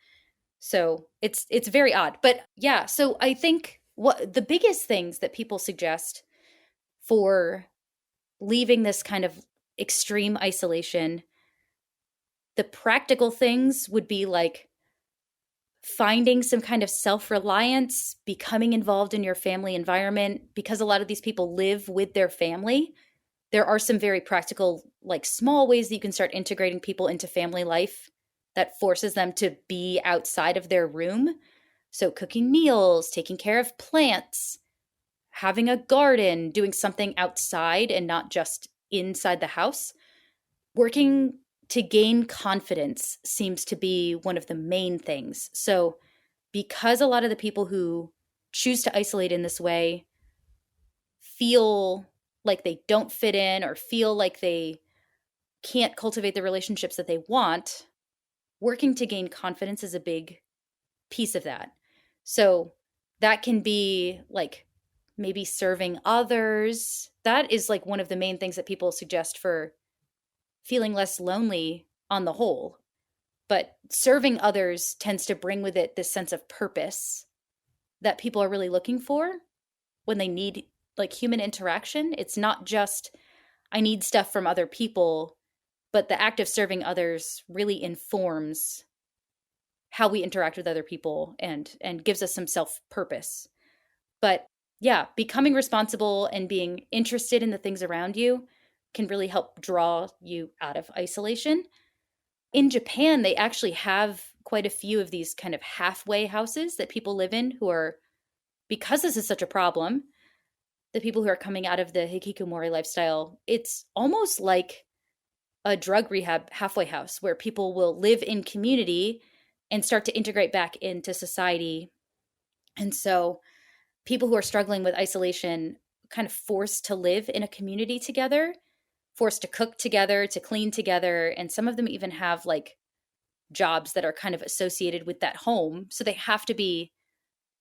So it's very odd. But yeah, so I think what the biggest things that people suggest for leaving this kind of extreme isolation, the practical things would be like finding some kind of self-reliance, becoming involved in your family environment, because a lot of these people live with their family. There are some very practical, like small ways that you can start integrating people into family life that forces them to be outside of their room. So, cooking meals, taking care of plants, having a garden, doing something outside and not just inside the house. Working to gain confidence seems to be one of the main things. So, because a lot of the people who choose to isolate in this way feel like they don't fit in or feel like they can't cultivate the relationships that they want, working to gain confidence is a big piece of that. So that can be like maybe serving others. That is like one of the main things that people suggest for feeling less lonely on the whole. But serving others tends to bring with it this sense of purpose that people are really looking for when they need like human interaction. It's not just, I need stuff from other people, but the act of serving others really informs how we interact with other people and gives us some self-purpose. But yeah, becoming responsible and being interested in the things around you can really help draw you out of isolation. In Japan, they actually have quite a few of these kind of halfway houses that people live in who are, because this is such a problem, the people who are coming out of the hikikomori lifestyle, it's almost like a drug rehab halfway house where people will live in community and start to integrate back into society. And so people who are struggling with isolation kind of forced to live in a community together, forced to cook together, to clean together, and some of them even have like jobs that are kind of associated with that home, so they have to be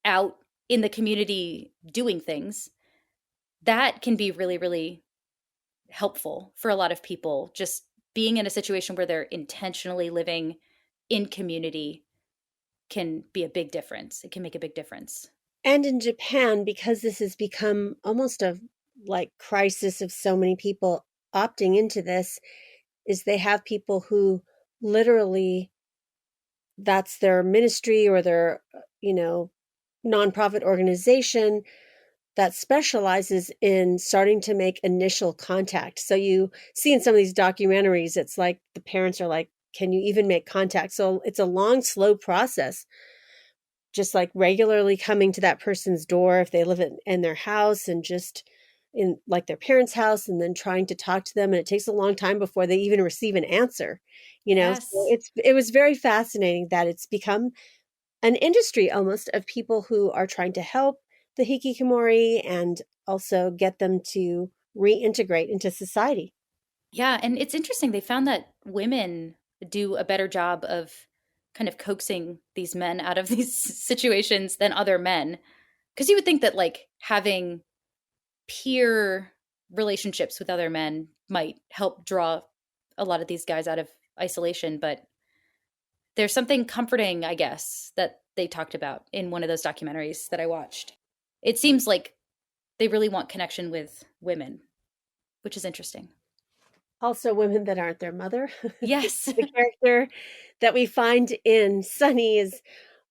out in the community doing things. That can be really, really helpful for a lot of people. Just being in a situation where they're intentionally living in community can be a big difference. It can make a big difference. And in Japan, because this has become almost a like crisis of so many people opting into this, is they have people who literally that's their ministry or their, nonprofit organization that specializes in starting to make initial contact. So you see in some of these documentaries, it's like the parents are like, can you even make contact? So it's a long, slow process, just like regularly coming to that person's door if they live in their house and just in like their parents' house and then trying to talk to them. And it takes a long time before they even receive an answer, So Yes. it was very fascinating that it's become an industry almost of people who are trying to help the hikikomori and also get them to reintegrate into society. Yeah. And it's interesting. They found that women do a better job of kind of coaxing these men out of these situations than other men. Because you would think that like having peer relationships with other men might help draw a lot of these guys out of isolation. But there's something comforting, I guess, that they talked about in one of those documentaries that I watched. It seems like they really want connection with women, which is interesting. Also, women that aren't their mother. Yes. The character that we find in Sunny is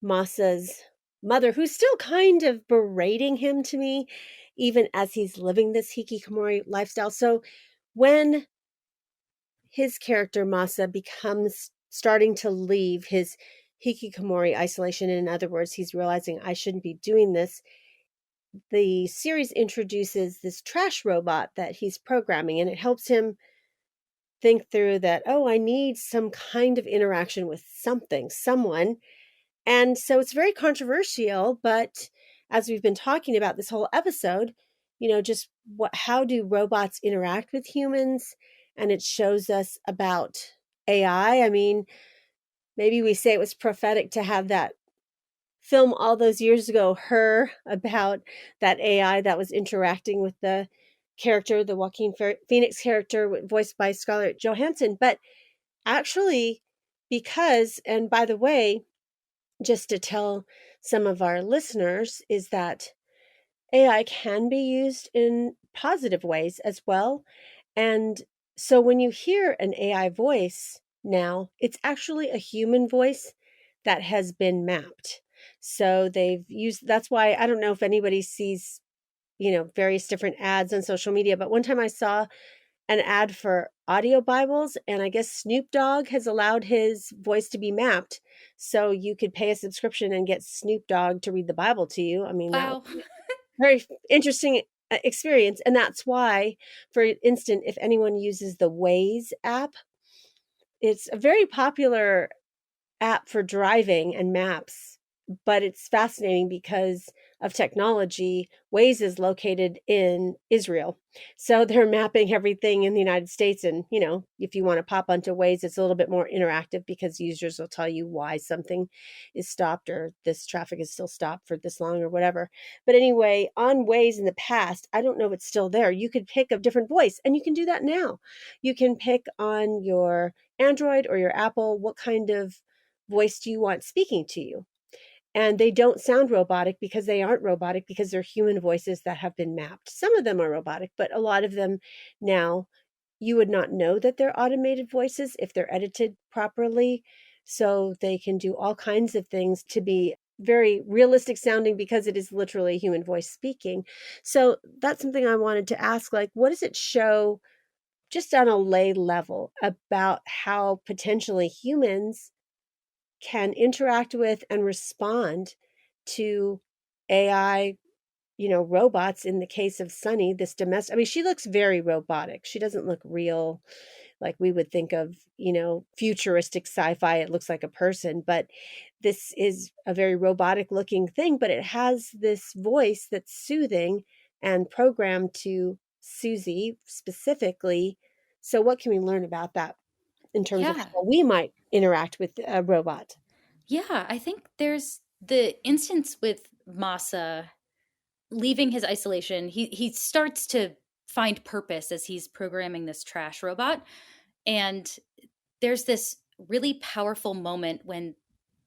Masa's mother, who's still kind of berating him to me, even as he's living this hikikomori lifestyle. So when his character Masa becomes starting to leave his hikikomori isolation, in other words, he's realizing I shouldn't be doing this, the series introduces this trash robot that he's programming, and it helps him think through that, oh, I need some kind of interaction with something, someone. And so it's very controversial, but as we've been talking about this whole episode, just how do robots interact with humans? And it shows us about AI. I mean, maybe we say it was prophetic to have that film all those years ago, Her, about that AI that was interacting with the character, the Joaquin Phoenix character, voiced by Scarlett Johansson. But actually, because, and by the way, just to tell some of our listeners, is that AI can be used in positive ways as well. And so when you hear an AI voice now, it's actually a human voice that has been mapped. So they've used, that's why I don't know if anybody sees, various different ads on social media, but one time I saw an ad for audio Bibles, and I guess Snoop Dogg has allowed his voice to be mapped. So you could pay a subscription and get Snoop Dogg to read the Bible to you. I mean, that would Wow. be a very interesting experience. And that's why, for instance, if anyone uses the Waze app, it's a very popular app for driving and maps, but it's fascinating because of technology. Waze is located in Israel. So they're mapping everything in the United States. And, if you want to pop onto Waze, it's a little bit more interactive because users will tell you why something is stopped or this traffic is still stopped for this long or whatever. But anyway, on Waze in the past, I don't know if it's still there. You could pick a different voice, and you can do that now. You can pick on your Android or your Apple what kind of voice do you want speaking to you? And they don't sound robotic because they aren't robotic because they're human voices that have been mapped. Some of them are robotic, but a lot of them now you would not know that they're automated voices if they're edited properly. So they can do all kinds of things to be very realistic sounding because it is literally a human voice speaking. So that's something I wanted to ask, like, what does it show just on a lay level about how potentially humans can interact with and respond to AI, robots? In the case of Sunny, this domestic, I mean, she looks very robotic. She doesn't look real like we would think of, futuristic sci-fi. It looks like a person, but this is a very robotic looking thing, but it has this voice that's soothing and programmed to Susie specifically. So what can we learn about that in terms of Yeah. how we might interact with a robot? Yeah. I think there's the instance with Masa leaving his isolation. He starts to find purpose as he's programming this trash robot. And there's this really powerful moment when,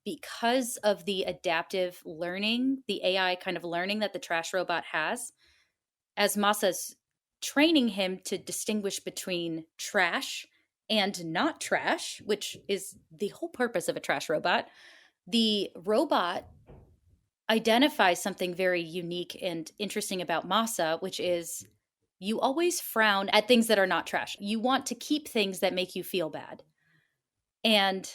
because of the adaptive learning, the AI kind of learning that the trash robot has, as Masa's training him to distinguish between trash and not trash, which is the whole purpose of a trash robot, the robot identifies something very unique and interesting about Masa, which is you always frown at things that are not trash. You want to keep things that make you feel bad. And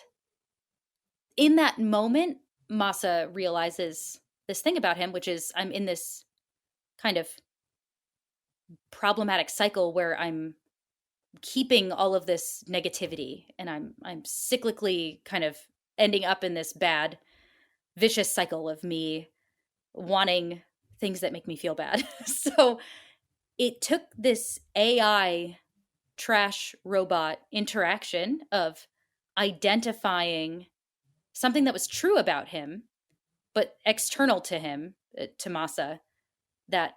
in that moment, Masa realizes this thing about him, which is I'm in this kind of problematic cycle where I'm keeping all of this negativity and I'm cyclically kind of ending up in this bad vicious cycle of me wanting things that make me feel bad. So it took this AI trash robot interaction of identifying something that was true about him, but external to him, to Masa, that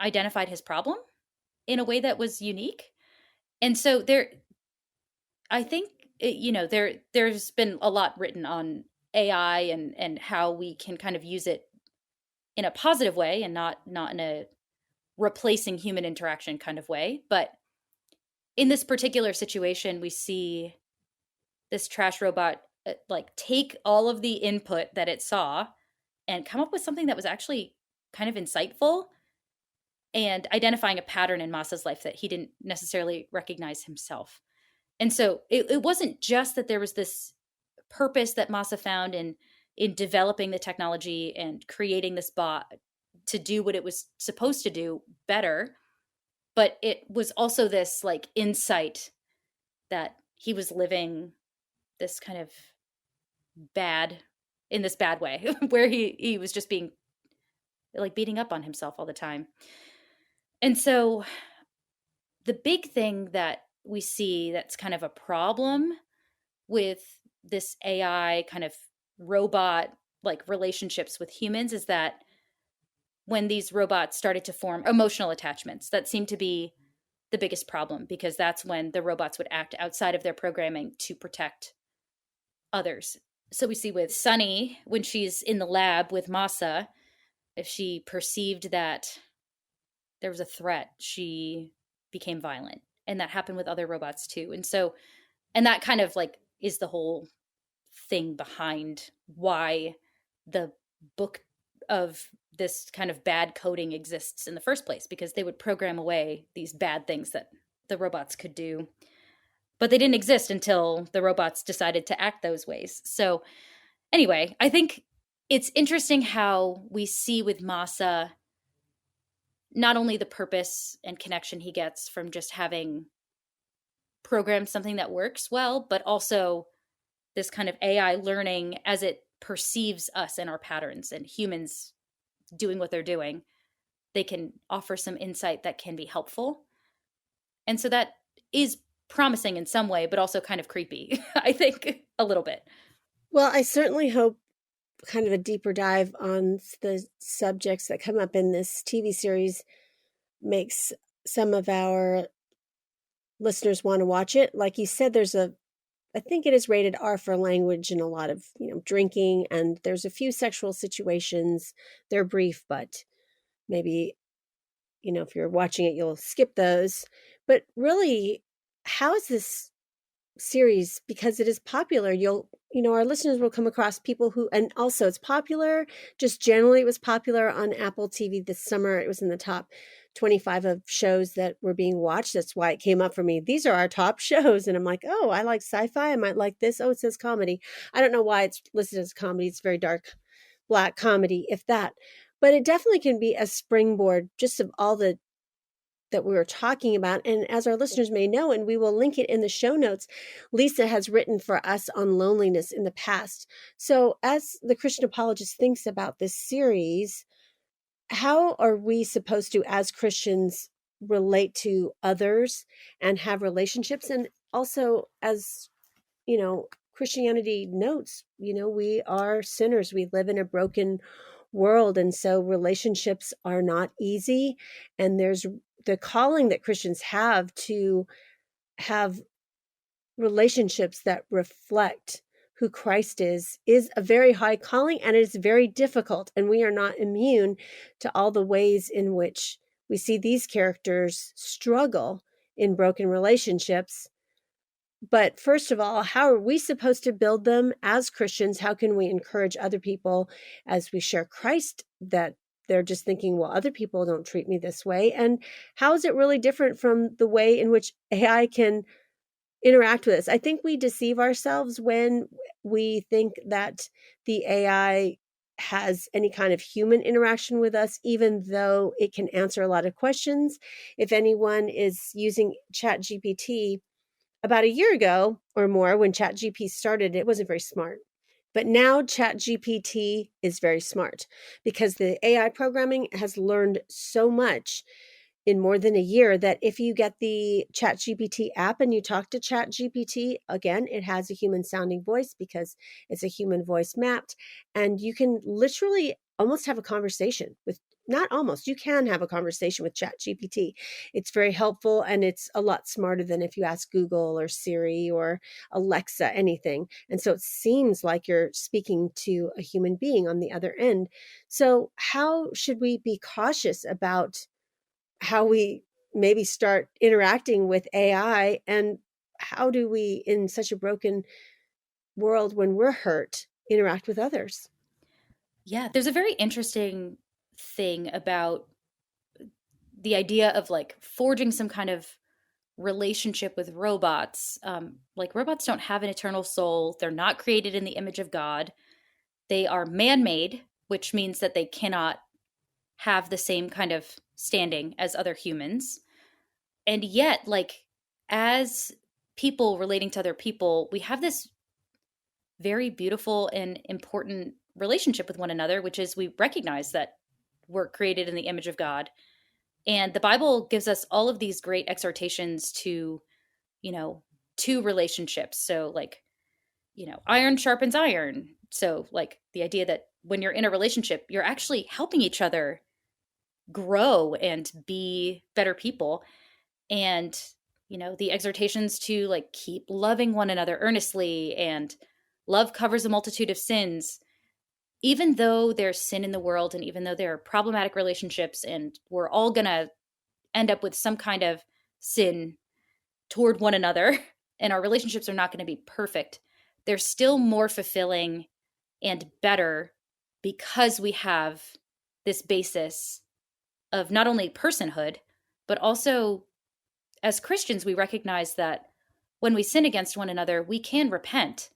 identified his problem in a way that was unique. And so I think, there's been a lot written on AI and how we can kind of use it in a positive way and not in a replacing human interaction kind of way. But in this particular situation, we see this trash robot like take all of the input that it saw and come up with something that was actually kind of insightful and identifying a pattern in Masa's life that he didn't necessarily recognize himself. And so it wasn't just that there was this purpose that Masa found in developing the technology and creating this bot to do what it was supposed to do better, but it was also this like insight that he was living this kind of bad in this bad way where he was just being like beating up on himself all the time. And so the big thing that we see that's kind of a problem with this AI kind of robot like relationships with humans is that when these robots started to form emotional attachments, that seemed to be the biggest problem because that's when the robots would act outside of their programming to protect others. So we see with Sunny, when she's in the lab with Masa, if she perceived that there was a threat, she became violent. And that happened with other robots too. And so, and that kind of like is the whole thing behind why the book of this kind of bad coding exists in the first place, because they would program away these bad things that the robots could do. But they didn't exist until the robots decided to act those ways. So, anyway, I think it's interesting how we see with Masa not only the purpose and connection he gets from just having programmed something that works well, but also this kind of AI learning as it perceives us and our patterns and humans doing what they're doing. They can offer some insight that can be helpful. And so that is promising in some way, but also kind of creepy, I think, a little bit. Well, I certainly hope kind of a deeper dive on the subjects that come up in this TV series makes some of our listeners want to watch it. Like you said, I think it is rated R for language and a lot of, drinking, and there's a few sexual situations. They're brief, but maybe, if you're watching it, you'll skip those. But really, how is this series, because it is popular, our listeners will come across people who, and also it's popular, just generally it was popular on Apple TV this summer. It was in the top 25 of shows that were being watched. That's why it came up for me. These are our top shows. And I'm like, oh, I like sci-fi. I might like this. Oh, it says comedy. I don't know why it's listed as comedy. It's very dark, black comedy, if that. But it definitely can be a springboard just of all the that we were talking about. And as our listeners may know, and we will link it in the show notes, Lisa has written for us on loneliness in the past. So as the Christian apologist thinks about this series, how are we supposed to, as Christians, relate to others and have relationships? And also, as Christianity notes, we are sinners. We live in a broken world. And so relationships are not easy. And there's the calling that Christians have to have relationships that reflect who Christ is a very high calling, and it is very difficult. And we are not immune to all the ways in which we see these characters struggle in broken relationships. But first of all, how are we supposed to build them as Christians? How can we encourage other people as we share Christ, that they're just thinking, well, other people don't treat me this way? And how is it really different from the way in which AI can interact with us? I think we deceive ourselves when we think that the AI has any kind of human interaction with us, even though it can answer a lot of questions. If anyone is using ChatGPT, about a year ago or more, when ChatGPT started, it wasn't very smart. But now ChatGPT is very smart because the AI programming has learned so much in more than a year that if you get the ChatGPT app and you talk to ChatGPT, again, it has a human sounding voice because it's a human voice mapped. And you can literally almost have a conversation with, not almost, you can have a conversation with ChatGPT. It's very helpful, and it's a lot smarter than if you ask Google or Siri or Alexa anything. And so it seems like you're speaking to a human being on the other end. So how should we be cautious about how we maybe start interacting with AI, and how do we, in such a broken world when we're hurt, interact with others? Yeah, there's a very interesting thing about the idea of like forging some kind of relationship with robots. Like robots don't have an eternal soul, they're not created in the image of God. They are man made, which means that they cannot have the same kind of standing as other humans. And yet, like, as people relating to other people, we have this very beautiful and important relationship with one another, which is we recognize that we're created in the image of God. And the Bible gives us all of these great exhortations to, you know, to relationships. So, like, iron sharpens iron. So, like, the idea that when you're in a relationship, you're actually helping each other grow and be better people. And, the exhortations to, like, keep loving one another earnestly, and love covers a multitude of sins. Even though there's sin in the world, and even though there are problematic relationships, and we're all going to end up with some kind of sin toward one another, and our relationships are not going to be perfect, they're still more fulfilling and better because we have this basis of not only personhood, but also as Christians, we recognize that when we sin against one another, we can repent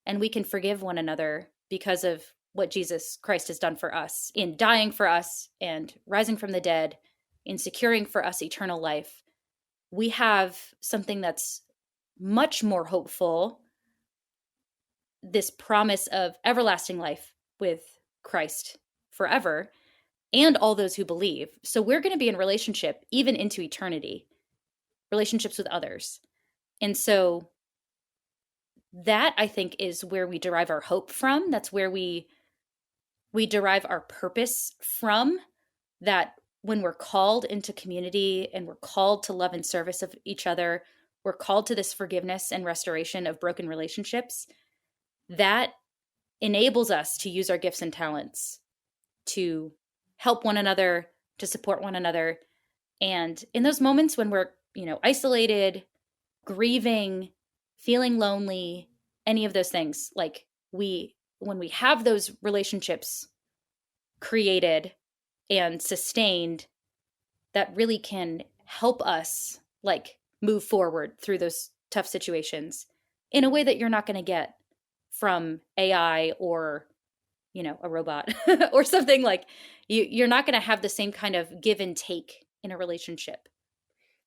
and we can forgive one another because of what Jesus Christ has done for us in dying for us and rising from the dead, in securing for us eternal life. We have something that's much more hopeful, this promise of everlasting life with Christ forever and all those who believe. So we're going to be in relationship even into eternity, relationships with others. And so that, I think, is where we derive our hope from. That's where we derive our purpose from, that when we're called into community and we're called to love and service of each other, we're called to this forgiveness and restoration of broken relationships, that enables us to use our gifts and talents to help one another, to support one another. And in those moments when we're, isolated, grieving, feeling lonely, any of those things, like, when we have those relationships created and sustained, that really can help us, like, move forward through those tough situations in a way that you're not going to get from AI or, a robot or something. Like, you're not going to have the same kind of give and take in a relationship.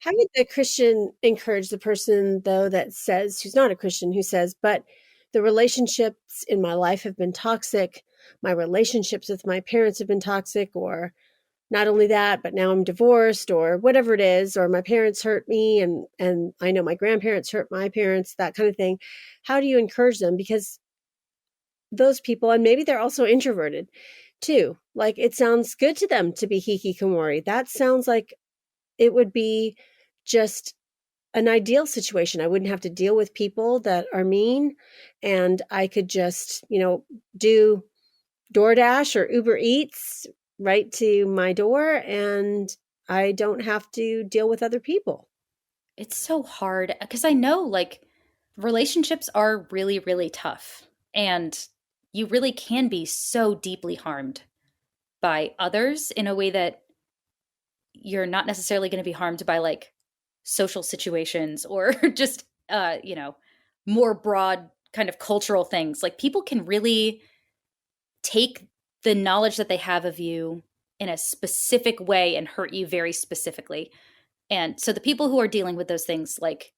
How would the Christian encourage the person, though, that says, who's not a Christian, who says, but the relationships in my life have been toxic. My relationships with my parents have been toxic, or not only that, but now I'm divorced, or whatever it is, or my parents hurt me, and I know my grandparents hurt my parents, that kind of thing. How do you encourage them? Because those people, and maybe they're also introverted too. Like, it sounds good to them to be hikikomori. That sounds like it would be just an ideal situation. I wouldn't have to deal with people that are mean, and I could just, do DoorDash or Uber Eats right to my door, and I don't have to deal with other people. It's so hard because I know, like, relationships are really, really tough. And you really can be so deeply harmed by others in a way that you're not necessarily going to be harmed by, like, social situations or just, more broad kind of cultural things. Like, people can really take the knowledge that they have of you in a specific way and hurt you very specifically. And so the people who are dealing with those things, like,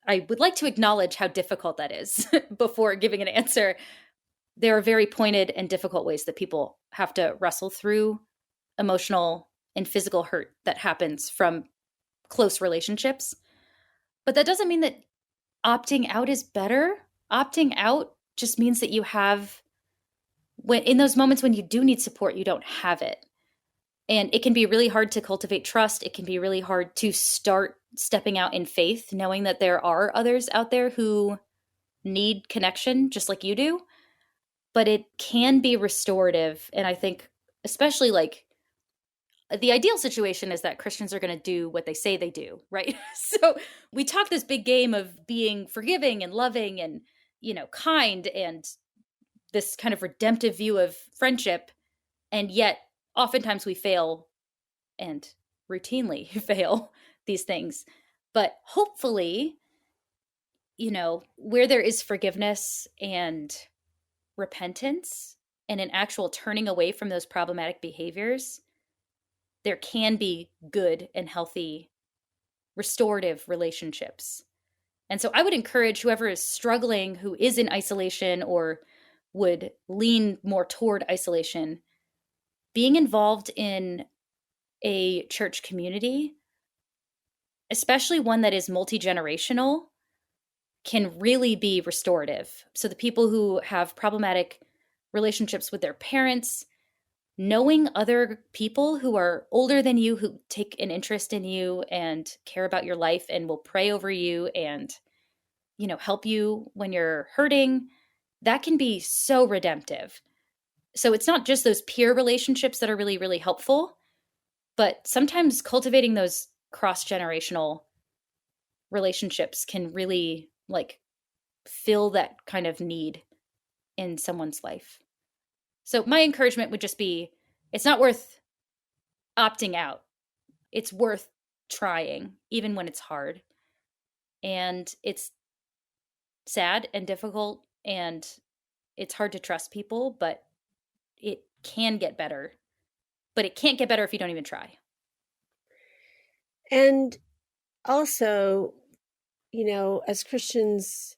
I would like to acknowledge how difficult that is before giving an answer. There are very pointed and difficult ways that people have to wrestle through emotional and physical hurt that happens from close relationships. But that doesn't mean that opting out is better. Opting out just means that you have, when in those moments when you do need support, you don't have it. And it can be really hard to cultivate trust. It can be really hard to start stepping out in faith, knowing that there are others out there who need connection just like you do. But it can be restorative. And I think, especially, like, the ideal situation is that Christians are going to do what they say they do, right? So we talk this big game of being forgiving and loving and, kind, and this kind of redemptive view of friendship. And yet, oftentimes we fail, and routinely fail these things. But hopefully, where there is forgiveness and repentance and an actual turning away from those problematic behaviors, there can be good and healthy restorative relationships. And so I would encourage whoever is struggling, who is in isolation or would lean more toward isolation, being involved in a church community, especially one that is multi generational, can really be restorative. So the people who have problematic relationships with their parents, knowing other people who are older than you, who take an interest in you and care about your life and will pray over you and, help you when you're hurting, that can be so redemptive. So it's not just those peer relationships that are really, really helpful, but sometimes cultivating those cross generational relationships can really fill that kind of need in someone's life. So my encouragement would just be, it's not worth opting out. It's worth trying, even when it's hard. And it's sad and difficult, and it's hard to trust people, but it can get better. But it can't get better if you don't even try. And also, as Christians,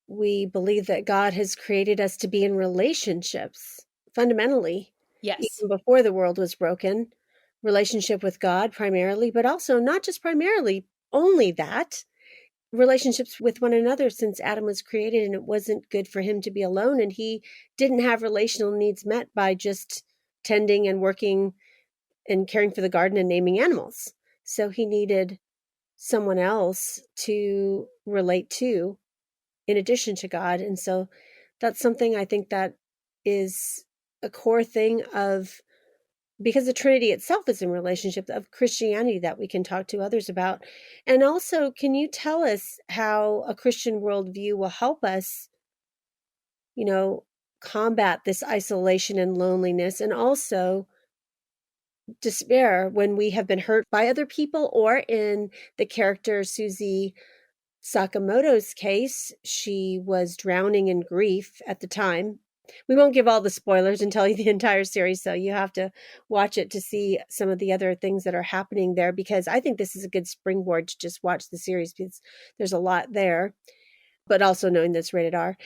we believe that God has created us to be in relationships fundamentally, Yes. even before the world was broken. Relationship with God primarily, but also not just primarily, only that. Relationships with one another, since Adam was created and it wasn't good for him to be alone, and he didn't have relational needs met by just tending and working and caring for the garden and naming animals. So he needed someone else to relate to in addition to God. And so that's something I think that is a core thing of, because the Trinity itself is in relationship, of Christianity that we can talk to others about. And also, can you tell us how a Christian worldview will help us, combat this isolation and loneliness, and also despair when we have been hurt by other people, or in the character Susie Sakamoto's case, she was drowning in grief at the time. We won't give all the spoilers and tell you the entire series, so you have to watch it to see some of the other things that are happening there, because I think this is a good springboard to just watch the series, because there's a lot there, but also knowing that it's rated R.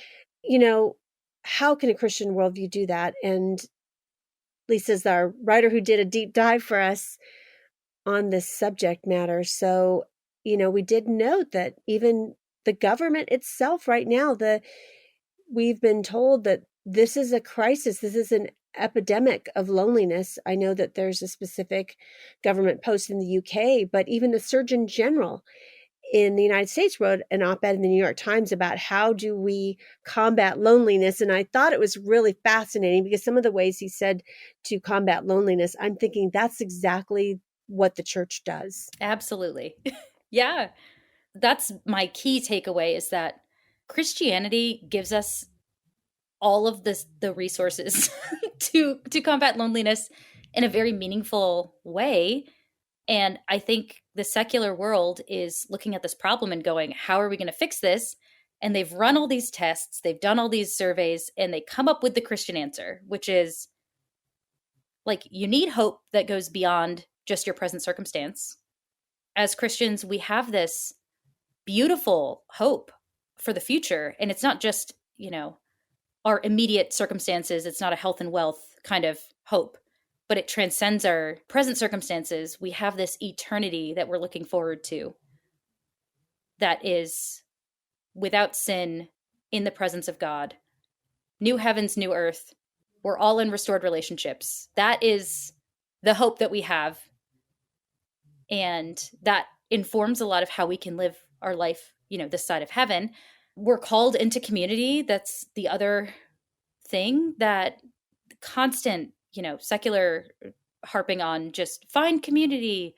How can a Christian worldview do that? And Lisa's our writer who did a deep dive for us on this subject matter. So, we did note that even the government itself right now, we've been told that this is a crisis. This is an epidemic of loneliness. I know that there's a specific government post in the UK, but even the Surgeon General in the United States wrote an op-ed in the New York Times about how do we combat loneliness. And I thought it was really fascinating, because some of the ways he said to combat loneliness, I'm thinking that's exactly what the church does. Absolutely. Yeah. That's my key takeaway, is that Christianity gives us all of the resources to combat loneliness in a very meaningful way. And I think the secular world is looking at this problem and going, how are we going to fix this? And they've run all these tests, they've done all these surveys, and they come up with the Christian answer, which is you need hope that goes beyond just your present circumstance. As Christians, we have this beautiful hope for the future. And it's not just, our immediate circumstances. It's not a health and wealth kind of hope, but it transcends our present circumstances. We have this eternity that we're looking forward to, that is without sin, in the presence of God, new heavens, new earth. We're all in restored relationships. That is the hope that we have. And that informs a lot of how we can live our life, this side of heaven. We're called into community. That's the other thing, that constant, secular harping on just find community,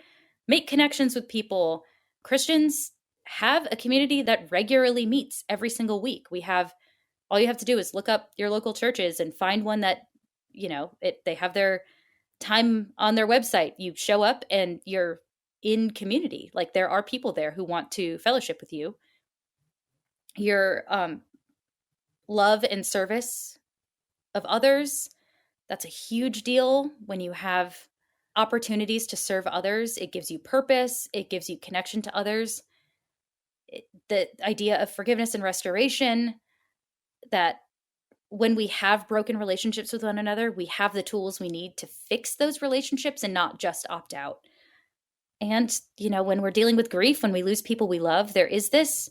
make connections with people. Christians have a community that regularly meets every single week. All you have to do is look up your local churches and find one that, they have their time on their website. You show up and you're in community. There are people there who want to fellowship with you. Your love and service of others, that's a huge deal. When you have opportunities to serve others, it gives you purpose, it gives you connection to others. the idea of forgiveness and restoration, that when we have broken relationships with one another, we have the tools we need to fix those relationships and not just opt out. And, when we're dealing with grief, when we lose people we love, there is this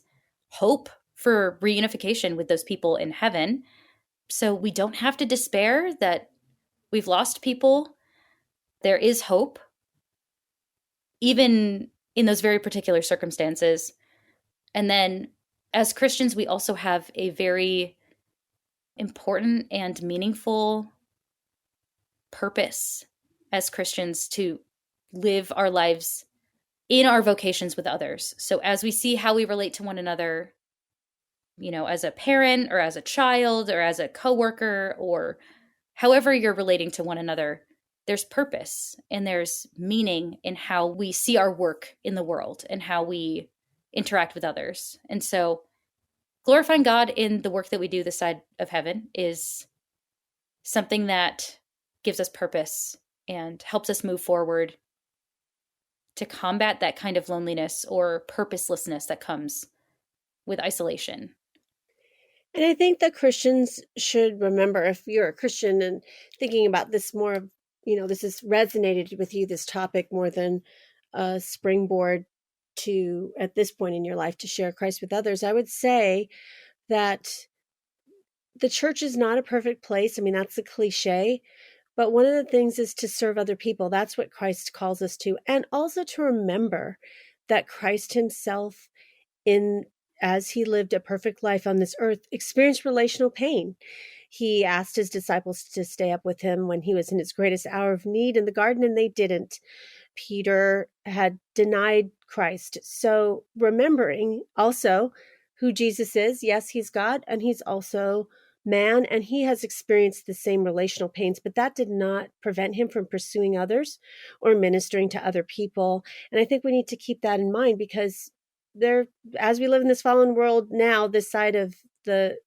hope for reunification with those people in heaven. So we don't have to despair that we've lost people. There is hope, even in those very particular circumstances. And then as Christians, we also have a very important and meaningful purpose as Christians to live our lives in our vocations with others. So as we see how we relate to one another, as a parent or as a child or as a coworker or however you're relating to one another, there's purpose and there's meaning in how we see our work in the world and how we interact with others. And so glorifying God in the work that we do this side of heaven is something that gives us purpose and helps us move forward to combat that kind of loneliness or purposelessness that comes with isolation. And I think that Christians should remember, if you're a Christian and thinking about this more, this has resonated with you, this topic, more than a springboard to, at this point in your life, to share Christ with others, I would say that the church is not a perfect place. I mean, that's a cliche, but one of the things is to serve other people. That's what Christ calls us to. And also to remember that Christ himself, in as he lived a perfect life on this earth, experienced relational pain. He asked his disciples to stay up with him when he was in his greatest hour of need in the garden, and they didn't. Peter had denied Christ. So remembering also who Jesus is, yes, he's God, and he's also man, and he has experienced the same relational pains, but that did not prevent him from pursuing others or ministering to other people. And I think we need to keep that in mind, because as we live in this fallen world now, this side of the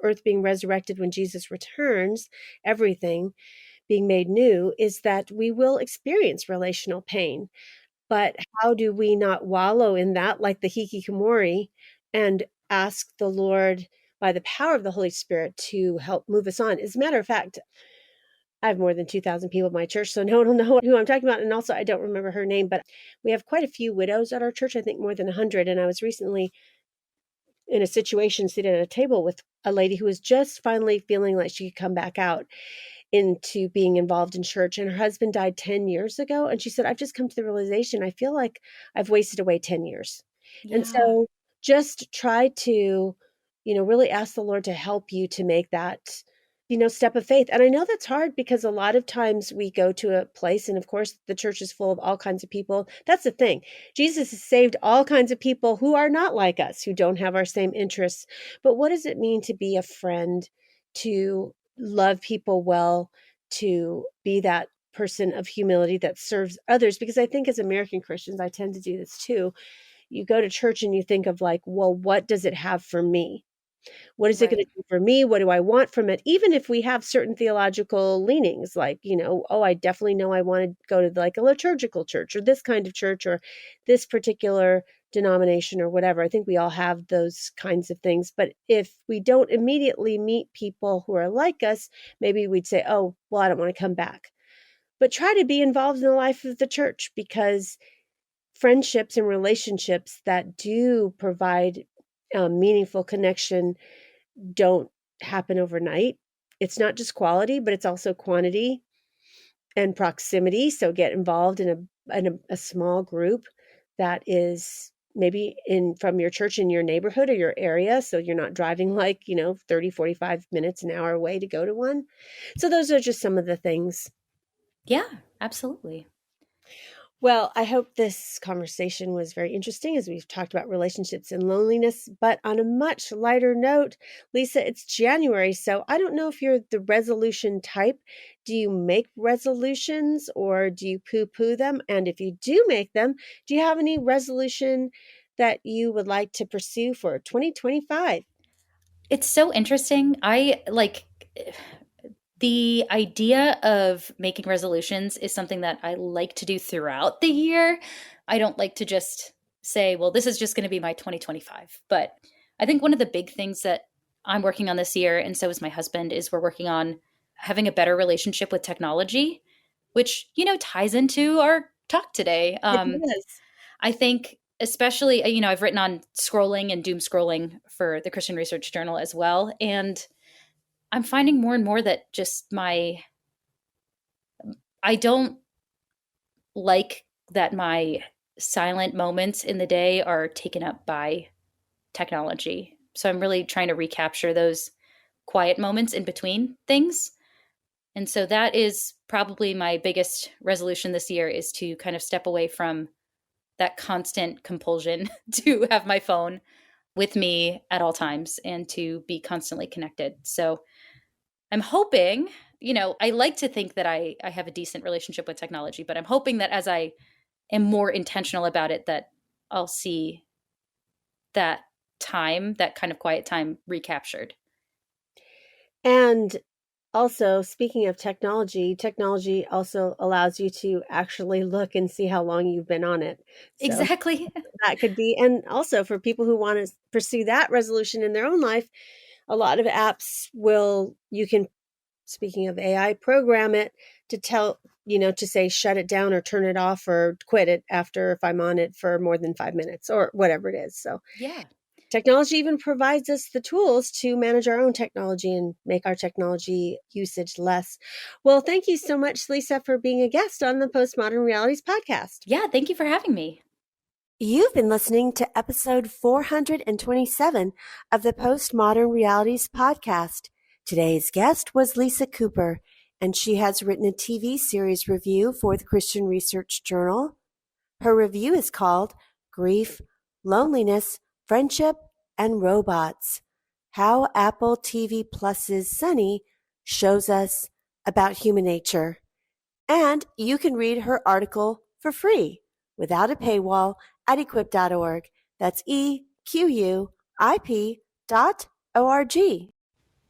earth being resurrected when Jesus returns, everything being made new, is that we will experience relational pain. But how do we not wallow in that, like the Hikikomori, and ask the Lord by the power of the Holy Spirit to help move us on? As a matter of fact, I have more than 2,000 people in my church, so no one will know who I'm talking about. And also, I don't remember her name, but we have quite a few widows at our church, I think more than 100. And I was recently in a situation seated at a table with a lady who was just finally feeling like she could come back out into being involved in church. And her husband died 10 years ago. And she said, I've just come to the realization, I feel like I've wasted away 10 years. And Yeah. so just try to, really ask the Lord to help you to make that, step of faith. And I know that's hard, because a lot of times we go to a place, and of course the church is full of all kinds of people. That's the thing. Jesus has saved all kinds of people who are not like us, who don't have our same interests. But what does it mean to be a friend, to love people well, to be that person of humility that serves others? Because I think as American Christians, I tend to do this too. You go to church and you think of like, well, what does it have for me? What is it going to Right. do for me? What do I want from it? Even if we have certain theological leanings, like, oh, I definitely know I want to go to like a liturgical church or this kind of church or this particular denomination or whatever. I think we all have those kinds of things. But if we don't immediately meet people who are like us, maybe we'd say, oh, well, I don't want to come back. But try to be involved in the life of the church, because friendships and relationships that do provide meaningful connection don't happen overnight. It's not just quality, but it's also quantity and proximity. So get involved in a small group that is maybe in from your church in your neighborhood or your area, so you're not driving like 30, 45 minutes, an hour away to go to one. So those are just some of the things. Yeah, absolutely. Well, I hope this conversation was very interesting as we've talked about relationships and loneliness. But on a much lighter note, Lisa, it's January, so I don't know if you're the resolution type. Do you make resolutions or do you poo poo them? And if you do make them, do you have any resolution that you would like to pursue for 2025? It's so interesting. I like the idea of making resolutions is something that I like to do throughout the year. I don't like to just say, well, this is just going to be my 2025. But I think one of the big things that I'm working on this year, and so is my husband, is we're working on having a better relationship with technology, which, ties into our talk today. It does. I think especially, I've written on scrolling and doom scrolling for the Christian Research Journal as well. And I'm finding more and more that just I don't like that my silent moments in the day are taken up by technology. So I'm really trying to recapture those quiet moments in between things. And so that is probably my biggest resolution this year, is to kind of step away from that constant compulsion to have my phone with me at all times and to be constantly connected. So I'm hoping, I like to think that I have a decent relationship with technology, but I'm hoping that as I am more intentional about it, that I'll see that time, that kind of quiet time, recaptured. And also, speaking of technology also allows you to actually look and see how long you've been on it. So Exactly. that could be, and also for people who want to pursue that resolution in their own life, a lot of apps you can, speaking of AI, program it to tell, to say shut it down or turn it off or quit it after, if I'm on it for more than 5 minutes or whatever it is. So Yeah. technology even provides us the tools to manage our own technology and make our technology usage less. Well, thank you so much, Lisa, for being a guest on the Postmodern Realities podcast. Yeah. Thank you for having me. You've been listening to episode 427 of the Postmodern Realities podcast. Today's guest was Lisa Cooper, and she has written a TV series review for the Christian Research Journal. Her review is called Grief, Loneliness, Friendship, and Robots: How Apple TV Plus's Sunny Shows Us About Human Nature. And you can read her article for free, without a paywall, at equip.org. That's EQUIP.org.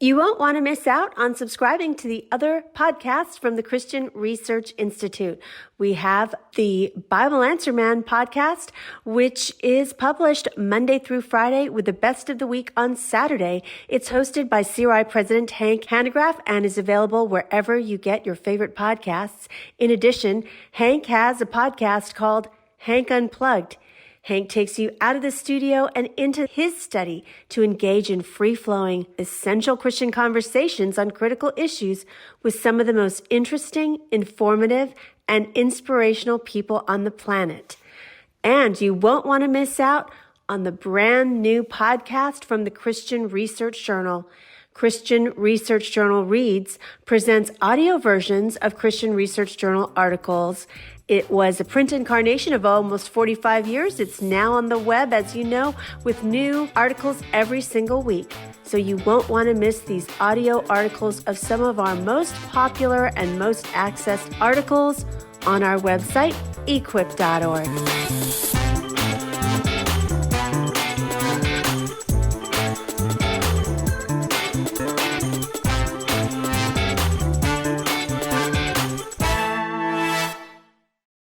You won't want to miss out on subscribing to the other podcasts from the Christian Research Institute. We have the Bible Answer Man podcast, which is published Monday through Friday with the best of the week on Saturday. It's hosted by CRI President Hank Hanegraaff and is available wherever you get your favorite podcasts. In addition, Hank has a podcast called Hank Unplugged. Hank takes you out of the studio and into his study to engage in free-flowing, essential Christian conversations on critical issues with some of the most interesting, informative, and inspirational people on the planet. And you won't want to miss out on the brand new podcast from the Christian Research Journal. Christian Research Journal Reads presents audio versions of Christian Research Journal articles. It was a print incarnation of almost 45 years. It's now on the web, as you know, with new articles every single week. So you won't want to miss these audio articles of some of our most popular and most accessed articles on our website, equip.org.